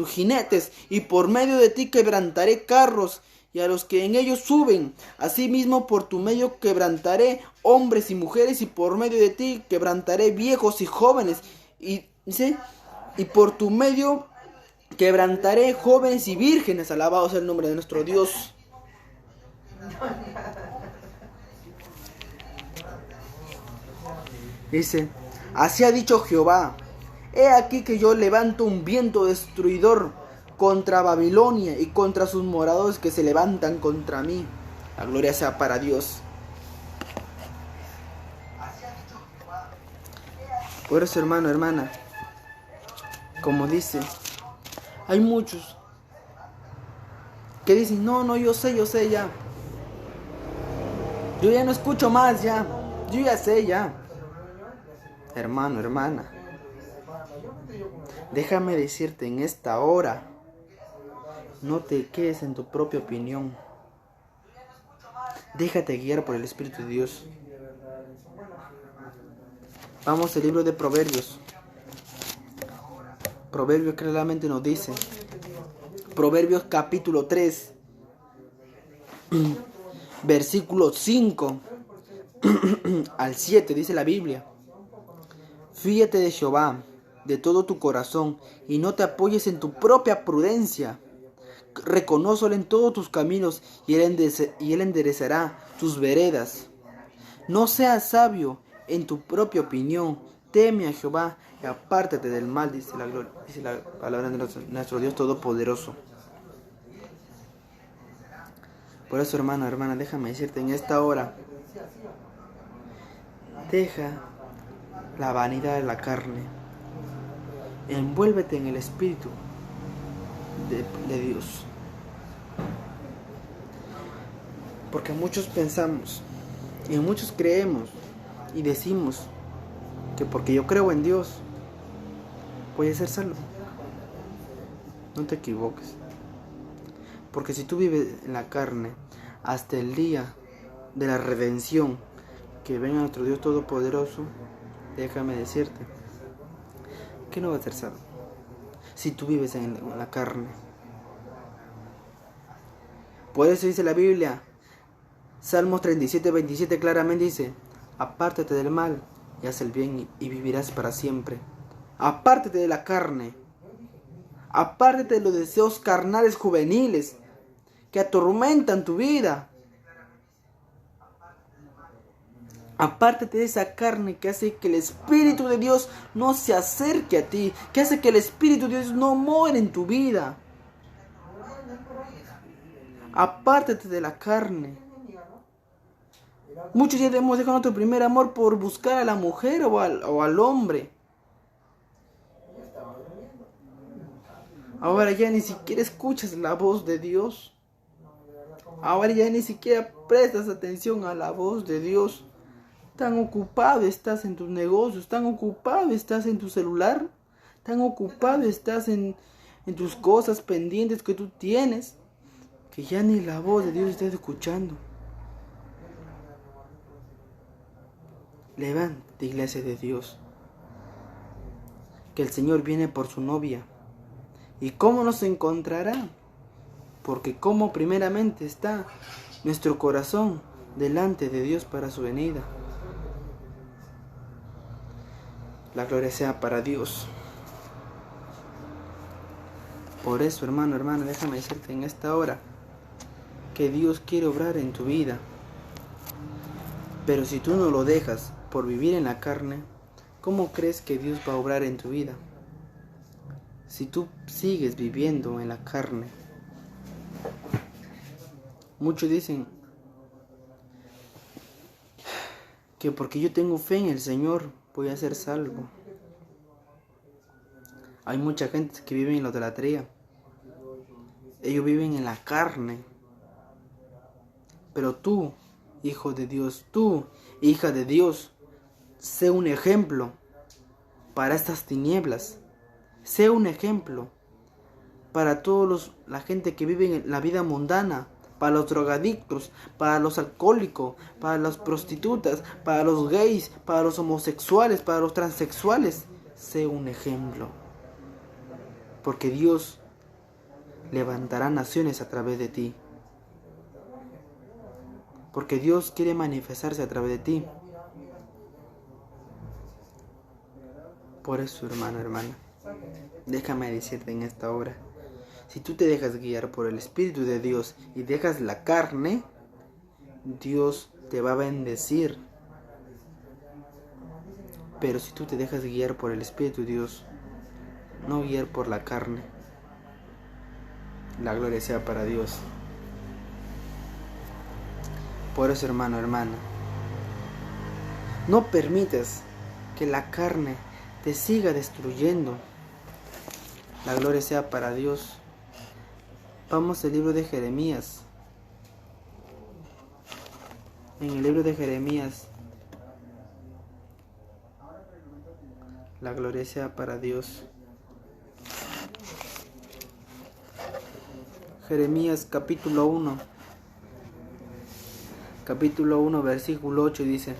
jinetes, y por medio de ti quebrantaré carros y a los que en ellos suben. Asimismo por tu medio quebrantaré hombres y mujeres, y por medio de ti quebrantaré viejos y jóvenes, y por tu medio quebrantaré jóvenes y vírgenes. Alabado sea el nombre de nuestro Dios. Dice, así ha dicho Jehová, he aquí que yo levanto un viento destruidor contra Babilonia y contra sus moradores que se levantan contra mí. La gloria sea para Dios. Por eso, hermana, como dice, hay muchos que dicen, no, yo sé ya. Yo ya no escucho más ya. Yo ya sé ya. Hermano, hermana, déjame decirte en esta hora, no te quedes en tu propia opinión. Déjate guiar por el Espíritu de Dios. Vamos al libro de Proverbios. Proverbios claramente nos dice, Proverbios capítulo 3, versículo 5 al 7, dice la Biblia, fíate de Jehová de todo tu corazón y no te apoyes en tu propia prudencia. Reconócelo en todos tus caminos y él enderezará tus veredas. No seas sabio en tu propia opinión, teme a Jehová y apártate del mal, dice la palabra de nuestro Dios Todopoderoso. Por eso, hermana, déjame decirte en esta hora, deja la vanidad de la carne, envuélvete en el Espíritu de Dios. Porque muchos pensamos Y muchos creemos y decimos que porque yo creo en Dios, voy a ser salvo. No te equivoques. Porque si tú vives en la carne hasta el día de la redención, que venga nuestro Dios Todopoderoso, déjame decirte que no vas a ser salvo. Si tú vives en la carne. Por eso dice la Biblia, Salmos 37:27 claramente dice, apártate del mal y haz el bien y vivirás para siempre. Apártate de la carne. Apártate de los deseos carnales juveniles que atormentan tu vida. Apártate de esa carne que hace que el Espíritu de Dios no se acerque a ti, que hace que el Espíritu de Dios no more en tu vida. Apártate de la carne. Muchos ya hemos dejado nuestro primer amor por buscar a la mujer o al hombre. Ahora ya ni siquiera escuchas la voz de Dios. Ahora ya ni siquiera prestas atención a la voz de Dios. Tan ocupado estás en tus negocios, tan ocupado estás en tu celular, tan ocupado estás en tus cosas pendientes que tú tienes, que ya ni la voz de Dios estás escuchando. Levántate, iglesia de Dios, que el Señor viene por su novia. ¿Y cómo nos encontrará? Porque como primeramente está nuestro corazón delante de Dios para su venida. La gloria sea para Dios. Por eso, hermano, hermana, déjame decirte en esta hora que Dios quiere obrar en tu vida. Pero si tú no lo dejas por vivir en la carne, ¿cómo crees que Dios va a obrar en tu vida? Si tú sigues viviendo en la carne. Muchos dicen que porque yo tengo fe en el Señor voy a ser salvo. Hay mucha gente que vive en la idolatría. Ellos viven en la carne. Pero tú, hijo de Dios, tú, hija de Dios, sé un ejemplo para estas tinieblas. Sé un ejemplo para la gente que vive en la vida mundana, para los drogadictos, para los alcohólicos, para las prostitutas, para los gays, para los homosexuales, para los transexuales. Sé un ejemplo. Porque Dios levantará naciones a través de ti. Porque Dios quiere manifestarse a través de ti. Por eso, hermano, hermana, déjame decirte en esta hora, si tú te dejas guiar por el Espíritu de Dios y dejas la carne, Dios te va a bendecir. Pero si tú te dejas guiar por el Espíritu de Dios, no guiar por la carne, la gloria sea para Dios. Por eso, hermano, hermana, no permitas que la carne te siga destruyendo. La gloria sea para Dios. Vamos al libro de Jeremías. En el libro de Jeremías, la gloria sea para Dios. Jeremías capítulo 1. Capítulo 1, versículo 8 dice: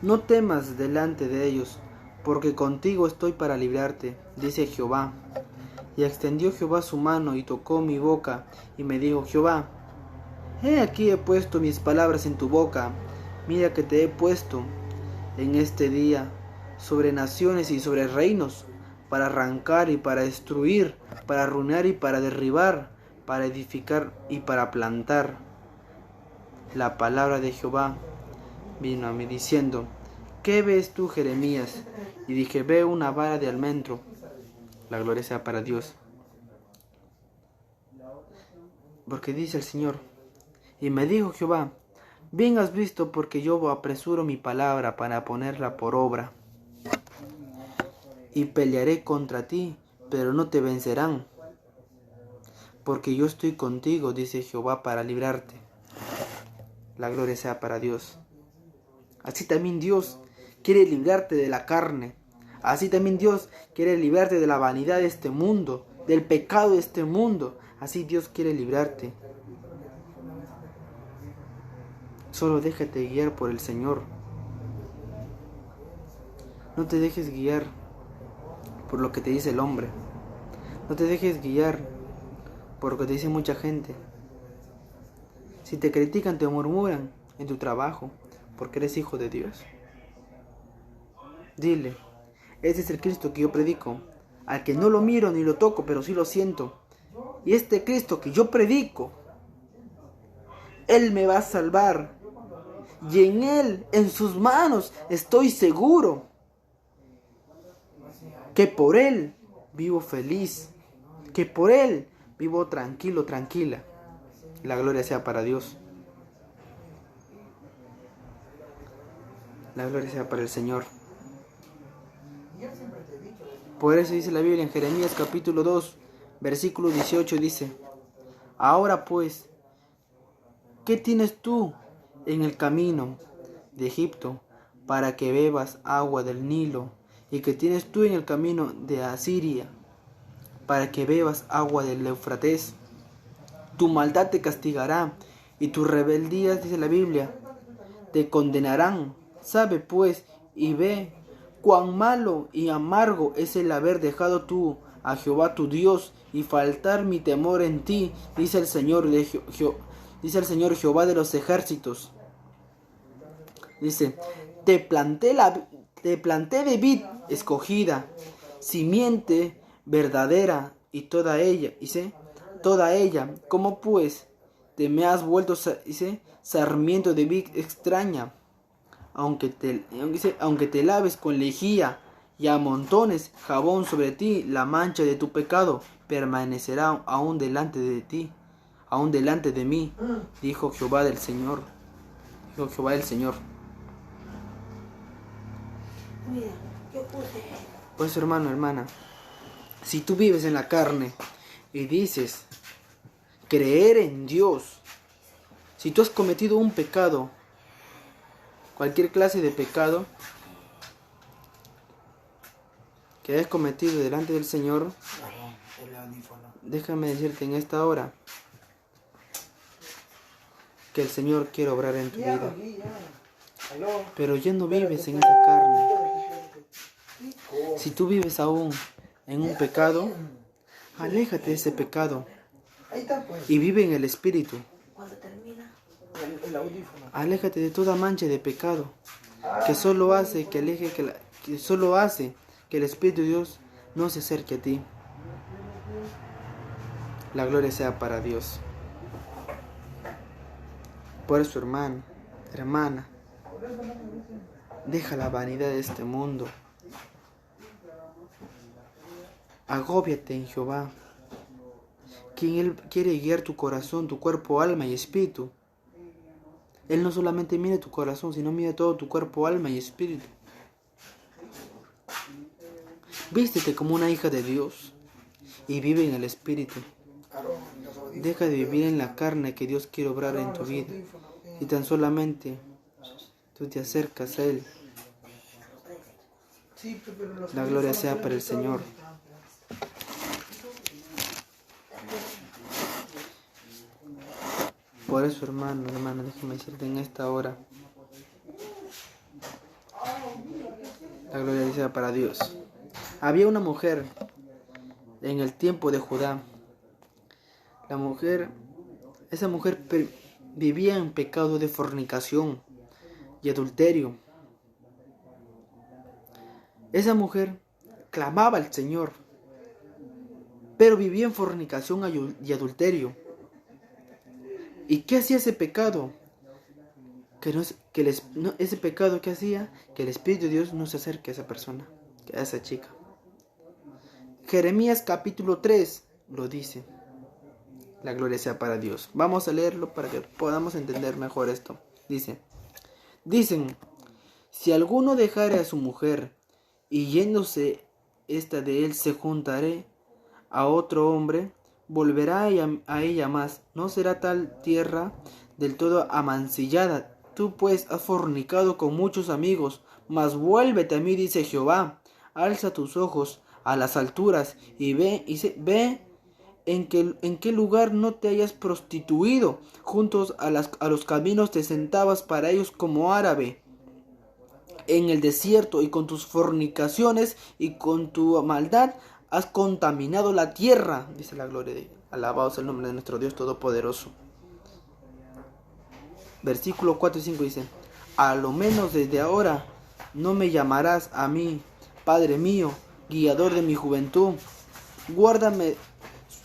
No temas delante de ellos, porque contigo estoy para librarte, dice Jehová. Y extendió Jehová su mano y tocó mi boca, y me dijo: Jehová, he aquí he puesto mis palabras en tu boca. Mira que te he puesto en este día sobre naciones y sobre reinos, para arrancar y para destruir, para arruinar y para derribar, para edificar y para plantar. La palabra de Jehová vino a mí diciendo: ¿Qué ves tú, Jeremías? Y dije: veo una vara de almendro. La gloria sea para Dios. Porque dice el Señor: y me dijo Jehová: bien has visto, porque yo apresuro mi palabra para ponerla por obra. Y pelearé contra ti, pero no te vencerán. Porque yo estoy contigo, dice Jehová, para librarte. La gloria sea para Dios. Así también Dios quiere librarte de la carne. Así también Dios quiere librarte de la vanidad de este mundo, del pecado de este mundo. Así Dios quiere librarte. Solo déjate guiar por el Señor. No te dejes guiar por lo que te dice el hombre. No te dejes guiar por lo que te dice mucha gente. Si te critican, te murmuran en tu trabajo, porque eres hijo de Dios. Dile, ese es el Cristo que yo predico, al que no lo miro ni lo toco, pero sí lo siento. Y este Cristo que yo predico, Él me va a salvar. Y en Él, en sus manos, estoy seguro que por Él vivo feliz, que por Él vivo tranquilo, tranquila. La gloria sea para Dios. La gloria sea para el Señor. Por eso dice la Biblia en Jeremías capítulo 2, versículo 18, dice: ahora pues, ¿qué tienes tú en el camino de Egipto para que bebas agua del Nilo? ¿Y qué tienes tú en el camino de Asiria para que bebas agua del Éufrates? Tu maldad te castigará y tus rebeldías, dice la Biblia, te condenarán. Sabe pues y ve cuán malo y amargo es el haber dejado tú a Jehová tu Dios y faltar mi temor en ti, dice el Señor dice el Señor Jehová de los ejércitos. Dice: te planté de vid escogida, simiente verdadera, y toda ella, ¿cómo pues te me has vuelto, dice, sarmiento de vid extraña? Aunque te laves con lejía y amontones jabón sobre ti, la mancha de tu pecado permanecerá aún delante de ti, aún delante de mí, dijo Jehová del Señor. Dijo Jehová del Señor. Pues hermano, hermana, si tú vives en la carne y dices creer en Dios, si tú has cometido un pecado, cualquier clase de pecado que hayas cometido delante del Señor, déjame decirte en esta hora que el Señor quiere obrar en tu vida. Pero ya no vives en esa carne. Si tú vives aún en un pecado, aléjate de ese pecado y vive en el Espíritu. Aléjate de toda mancha de pecado que solo hace que el Espíritu de Dios no se acerque a ti. La gloria sea para Dios. Por eso, hermano, hermana, deja la vanidad de este mundo. Agóbiate en Jehová, quien Él quiere guiar tu corazón, tu cuerpo, alma y espíritu. Él no solamente mira tu corazón, sino mira todo tu cuerpo, alma y espíritu. Vístete como una hija de Dios y vive en el Espíritu. Deja de vivir en la carne que Dios quiere obrar en tu vida. Y tan solamente tú te acercas a Él. La gloria sea para el Señor. Por eso, hermano, déjame decirte en esta hora. La gloria sea para Dios. Había una mujer en el tiempo de Judá. Esa mujer vivía en pecado de fornicación y adulterio. Esa mujer clamaba al Señor, pero vivía en fornicación y adulterio. ¿Y qué hacía ese pecado? Ese pecado que hacía que el Espíritu de Dios no se acerque a esa persona, a esa chica. Jeremías capítulo 3 lo dice. La gloria sea para Dios. Vamos a leerlo para que podamos entender mejor esto. Dicen, si alguno dejare a su mujer y yéndose esta de él se juntaré a otro hombre, volverá a ella más. ¿No será tal tierra del todo amancillada. Tú pues has fornicado con muchos amigos, mas vuélvete a mí, dice Jehová. Alza tus ojos a las alturas y ve en qué lugar no te hayas prostituido. Juntos a los caminos te sentabas para ellos como árabe en el desierto, y con tus fornicaciones y con tu maldad has contaminado la tierra, dice la gloria de Dios. Alabado sea el nombre de nuestro Dios Todopoderoso. Versículo 4 y 5 dice: a lo menos desde ahora no me llamarás a mí, Padre mío, guiador de mi juventud. Guárdame,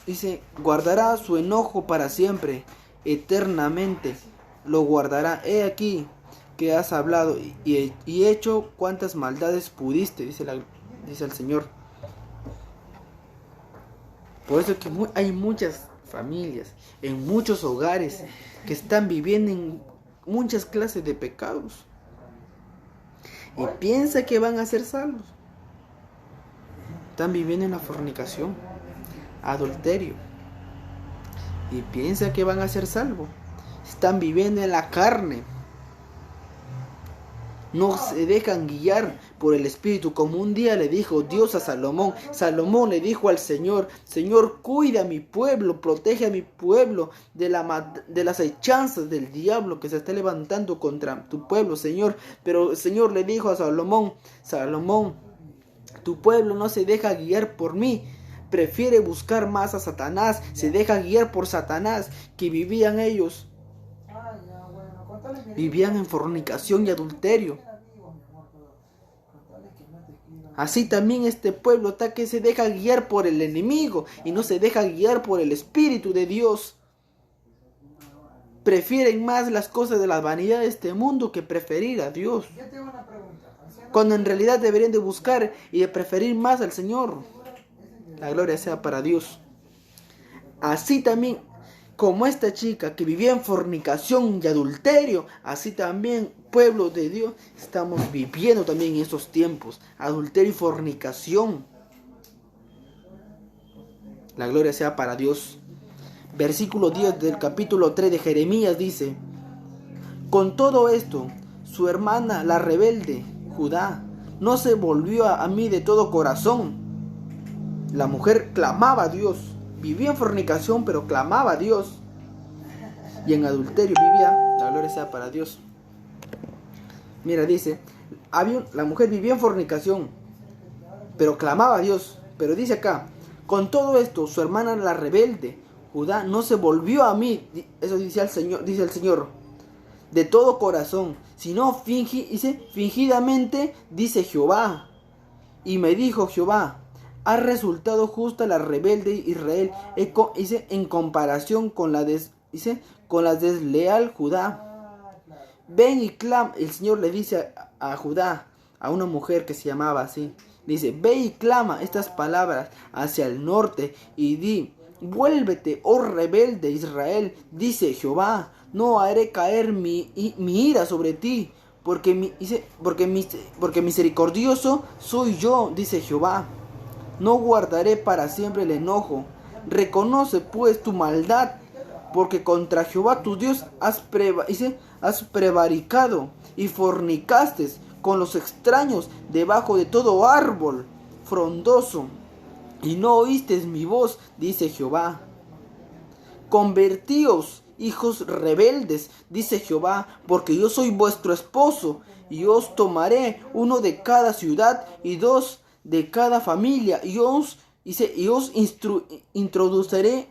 dice, guardará su enojo para siempre, eternamente lo guardará. He aquí que has hablado y hecho cuantas maldades pudiste, dice el Señor. Por eso que hay muchas familias, en muchos hogares, que están viviendo en muchas clases de pecados y piensa que van a ser salvos. Están viviendo en la fornicación, adulterio, y piensa que van a ser salvos. Están viviendo en la carne. No se dejan guiar por el Espíritu, como un día le dijo Dios a Salomón. Salomón le dijo al Señor: Señor, cuida a mi pueblo, protege a mi pueblo de las hechanzas del diablo que se está levantando contra tu pueblo, Señor. Pero el Señor le dijo a Salomón: Salomón, tu pueblo no se deja guiar por mí, prefiere buscar más a Satanás, se deja guiar por Satanás. Que vivían ellos, vivían en fornicación y adulterio. Así también este pueblo está, que se deja guiar por el enemigo y no se deja guiar por el Espíritu de Dios. Prefieren más las cosas de la vanidad de este mundo que preferir a Dios, cuando en realidad deberían de buscar y de preferir más al Señor. La gloria sea para Dios. Así también como esta chica que vivía en fornicación y adulterio, así también, pueblo de Dios, estamos viviendo también en estos tiempos, adulterio y fornicación. La gloria sea para Dios. Versículo 10 del capítulo 3 de Jeremías dice: con todo esto, su hermana, la rebelde, Judá, no se volvió a mí de todo corazón. La mujer clamaba a Dios. Vivía en fornicación, pero clamaba a Dios. Y en adulterio vivía. La gloria sea para Dios. Mira, dice, la mujer vivía en fornicación, pero clamaba a Dios. Pero dice acá: con todo esto, su hermana la rebelde, Judá, no se volvió a mí. Eso dice el Señor, de todo corazón, sino fingidamente, dice Jehová. Y me dijo Jehová: ha resultado justa la rebelde Israel en comparación con la desleal Judá. Ven y clama. El Señor le dice a Judá, a una mujer que se llamaba así, dice: ve y clama estas palabras hacia el norte y di: vuélvete, oh rebelde Israel, dice Jehová, no haré caer mi ira sobre ti, porque misericordioso soy yo, dice Jehová. No guardaré para siempre el enojo. Reconoce pues tu maldad, porque contra Jehová tu Dios has prevaricado y fornicaste con los extraños debajo de todo árbol frondoso, y no oísteis mi voz, dice Jehová. Convertíos, hijos rebeldes, dice Jehová, porque yo soy vuestro esposo, y os tomaré uno de cada ciudad y dos de cada familia, y os introduciré,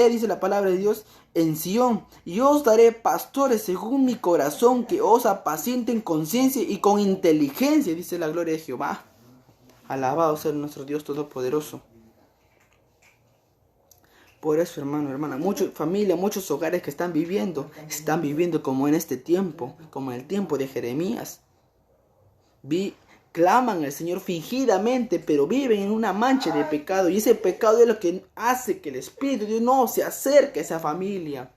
dice la palabra de Dios, en Sión, y os daré pastores según mi corazón, que os apacienten con ciencia y con inteligencia, dice la gloria de Jehová. Alabado sea nuestro Dios Todopoderoso. Por eso, hermano, hermana, muchas familias, muchos hogares que están viviendo como en este tiempo, como en el tiempo de Jeremías. Claman al Señor fingidamente, pero viven en una mancha de pecado. Y ese pecado es lo que hace que el Espíritu de Dios no se acerque a esa familia.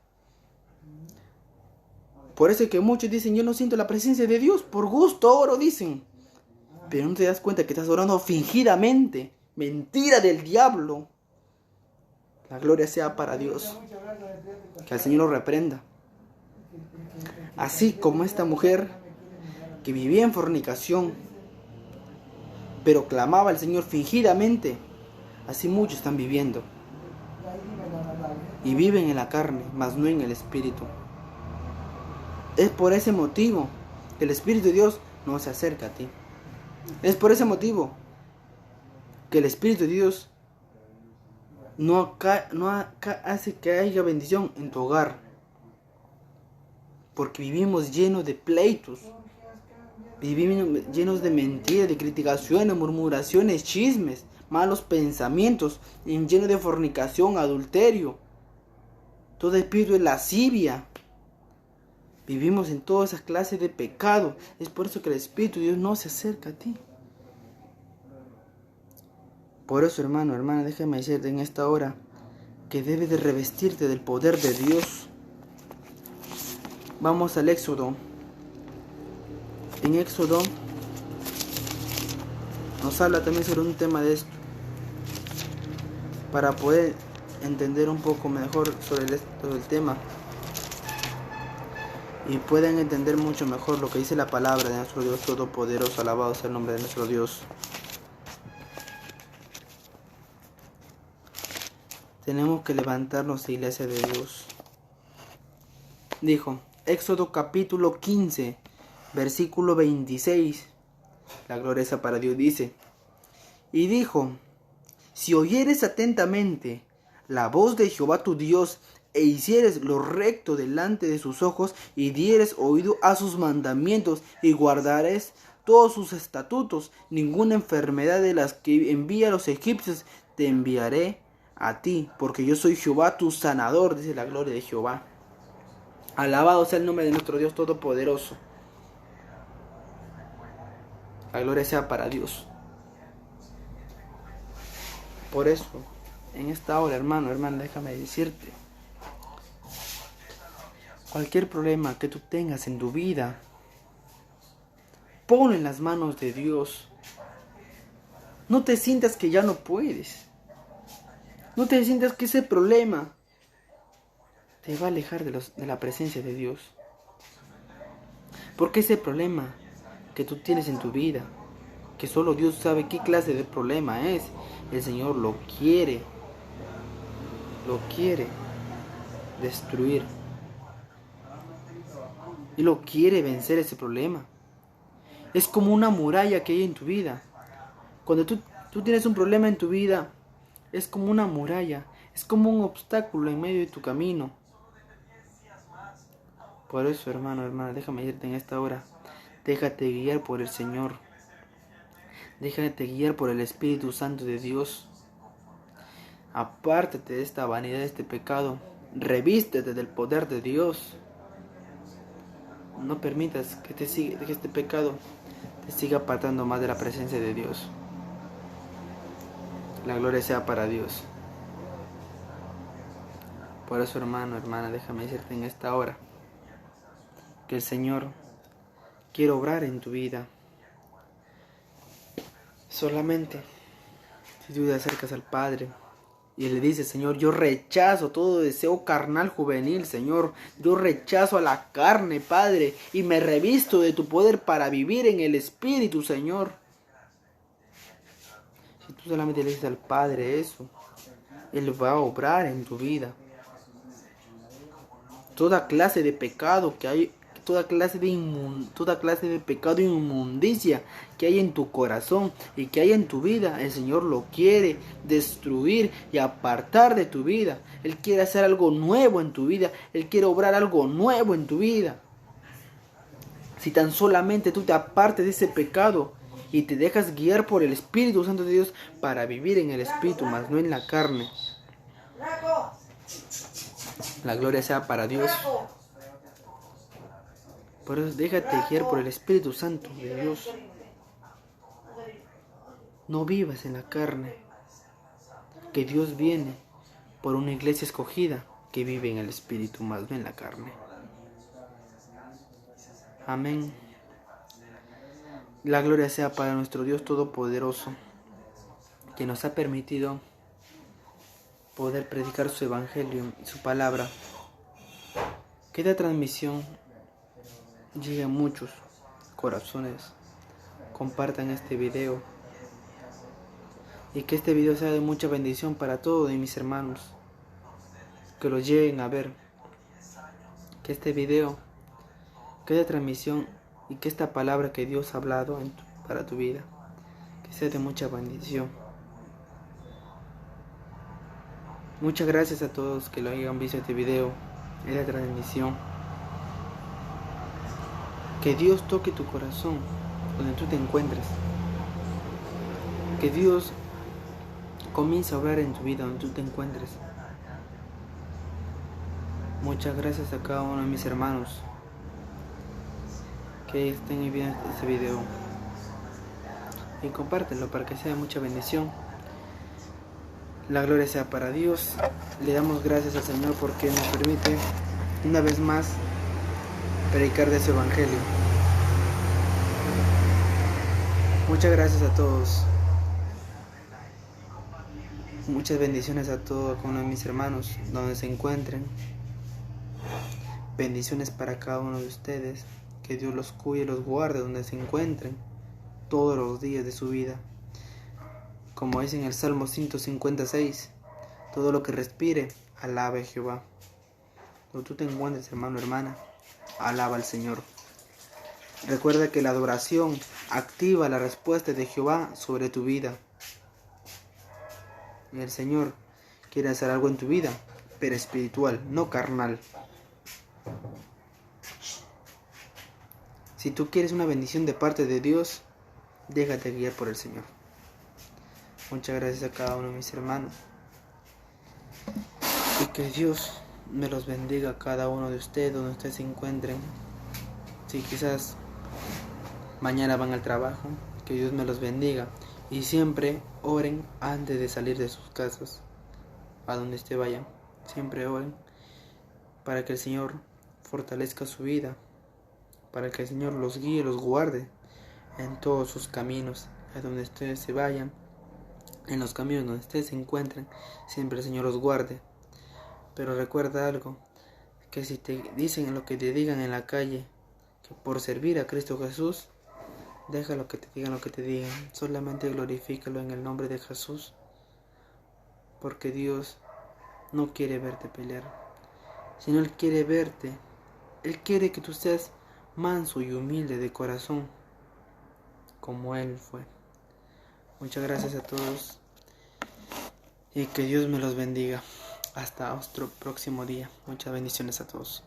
Por eso es que muchos dicen: yo no siento la presencia de Dios, por gusto oro, dicen. Pero no te das cuenta que estás orando fingidamente. Mentira del diablo. La gloria sea para Dios. Que el Señor lo reprenda. Así como esta mujer que vivía en fornicación, pero clamaba al Señor fingidamente, así muchos están viviendo. Y viven en la carne, mas no en el Espíritu. Es por ese motivo que el Espíritu de Dios no se acerca a ti. Es por ese motivo que el Espíritu de Dios no hace que haya bendición en tu hogar. Porque vivimos llenos de pleitos. Vivimos llenos de mentiras, de criticaciones, murmuraciones, chismes, malos pensamientos, llenos de fornicación, adulterio. Todo espíritu de lascivia. Vivimos en todas esas clases de pecado. Es por eso que el Espíritu de Dios no se acerca a ti. Por eso, hermano, hermana, déjame decirte en esta hora que debes de revestirte del poder de Dios. Vamos al Éxodo. En Éxodo nos habla también sobre un tema de esto, para poder entender un poco mejor sobre el tema y puedan entender mucho mejor lo que dice la palabra de nuestro Dios Todopoderoso. Alabado sea el nombre de nuestro Dios. Tenemos que levantarnos, iglesia de Dios. Dijo, Éxodo capítulo 15, versículo 26. La gloria sea para Dios, dice. Y dijo, si oyeres atentamente la voz de Jehová tu Dios, e hicieres lo recto delante de sus ojos, y dieres oído a sus mandamientos, y guardares todos sus estatutos, ninguna enfermedad de las que envía a los egipcios te enviaré a ti, porque yo soy Jehová tu sanador, dice la gloria de Jehová. Alabado sea el nombre de nuestro Dios Todopoderoso. La gloria sea para Dios. Por eso, en esta hora, hermano, hermana, déjame decirte, cualquier problema que tú tengas en tu vida, ponlo en las manos de Dios. No te sientas que ya no puedes. No te sientas que ese problema te va a alejar de la presencia de Dios. Porque ese problema que tú tienes en tu vida, que solo Dios sabe qué clase de problema es, el Señor lo quiere destruir. Y lo quiere vencer ese problema. Es como una muralla que hay en tu vida. Cuando tú tienes un problema en tu vida, es como una muralla, es como un obstáculo en medio de tu camino. Por eso, hermano, hermana, déjame decirte en esta hora, déjate guiar por el Señor. Déjate guiar por el Espíritu Santo de Dios. Apártate de esta vanidad, de este pecado. Revístete del poder de Dios. No permitas que este pecado te siga apartando más de la presencia de Dios. La gloria sea para Dios. Por eso, hermano, hermana, déjame decirte en esta hora que el Señor quiere obrar en tu vida. Solamente si tú te acercas al Padre y le dices, Señor, yo rechazo todo deseo carnal juvenil, Señor. Yo rechazo a la carne, Padre, y me revisto de tu poder para vivir en el Espíritu, Señor. Si tú solamente le dices al Padre eso, Él va a obrar en tu vida. Toda clase de pecado que hay, toda clase de pecado e inmundicia que hay en tu corazón y que hay en tu vida, el Señor lo quiere destruir y apartar de tu vida. Él quiere hacer algo nuevo en tu vida. Él quiere obrar algo nuevo en tu vida. Si tan solamente tú te apartes de ese pecado y te dejas guiar por el Espíritu Santo de Dios para vivir en el Espíritu, más no en la carne. La gloria sea para Dios. Por eso déjate guiar por el Espíritu Santo de Dios. No vivas en la carne. Que Dios viene por una iglesia escogida que vive en el Espíritu, más no en la carne. Amén. La gloria sea para nuestro Dios Todopoderoso, que nos ha permitido poder predicar su evangelio y su palabra. Que esta transmisión llegue a muchos corazones. Compartan este video y que este video sea de mucha bendición para todos mis hermanos, que lo lleguen a ver, que este video, que esta transmisión y que esta palabra que Dios ha hablado para tu vida, que sea de mucha bendición. Muchas gracias a todos que lo hayan visto este video, esta transmisión. Que Dios toque tu corazón donde tú te encuentres. Que Dios comience a obrar en tu vida donde tú te encuentres. Muchas gracias a cada uno de mis hermanos que estén viendo este video. Y compártelo para que sea de mucha bendición. La gloria sea para Dios. Le damos gracias al Señor porque nos permite una vez más predicar de su evangelio. Muchas gracias a todos. Muchas bendiciones a todos con mis hermanos donde se encuentren. Bendiciones para cada uno de ustedes. Que Dios los cuide y los guarde donde se encuentren todos los días de su vida. Como dice en el Salmo 156, todo lo que respire, alabe a Jehová. Donde tú te encuentres, hermano, hermana, alaba al Señor. Recuerda que la adoración activa la respuesta de Jehová sobre tu vida. Y el Señor quiere hacer algo en tu vida, pero espiritual, no carnal. Si tú quieres una bendición de parte de Dios, déjate guiar por el Señor. Muchas gracias a cada uno de mis hermanos. Y que Dios me los bendiga a cada uno de ustedes donde ustedes se encuentren. Si quizás mañana van al trabajo, que Dios me los bendiga. Y siempre oren antes de salir de sus casas, a donde esté vayan. Siempre oren para que el Señor fortalezca su vida, para que el Señor los guíe y los guarde en todos sus caminos, a donde ustedes se vayan, en los caminos donde ustedes se encuentren, siempre el Señor los guarde. Pero recuerda algo, que si te dicen lo que te digan en la calle, que por servir a Cristo Jesús, déjalo que te digan lo que te digan, solamente glorifícalo en el nombre de Jesús, porque Dios no quiere verte pelear, sino Él quiere verte, Él quiere que tú seas manso y humilde de corazón, como Él fue. Muchas gracias a todos y que Dios me los bendiga. Hasta otro próximo día. Muchas bendiciones a todos.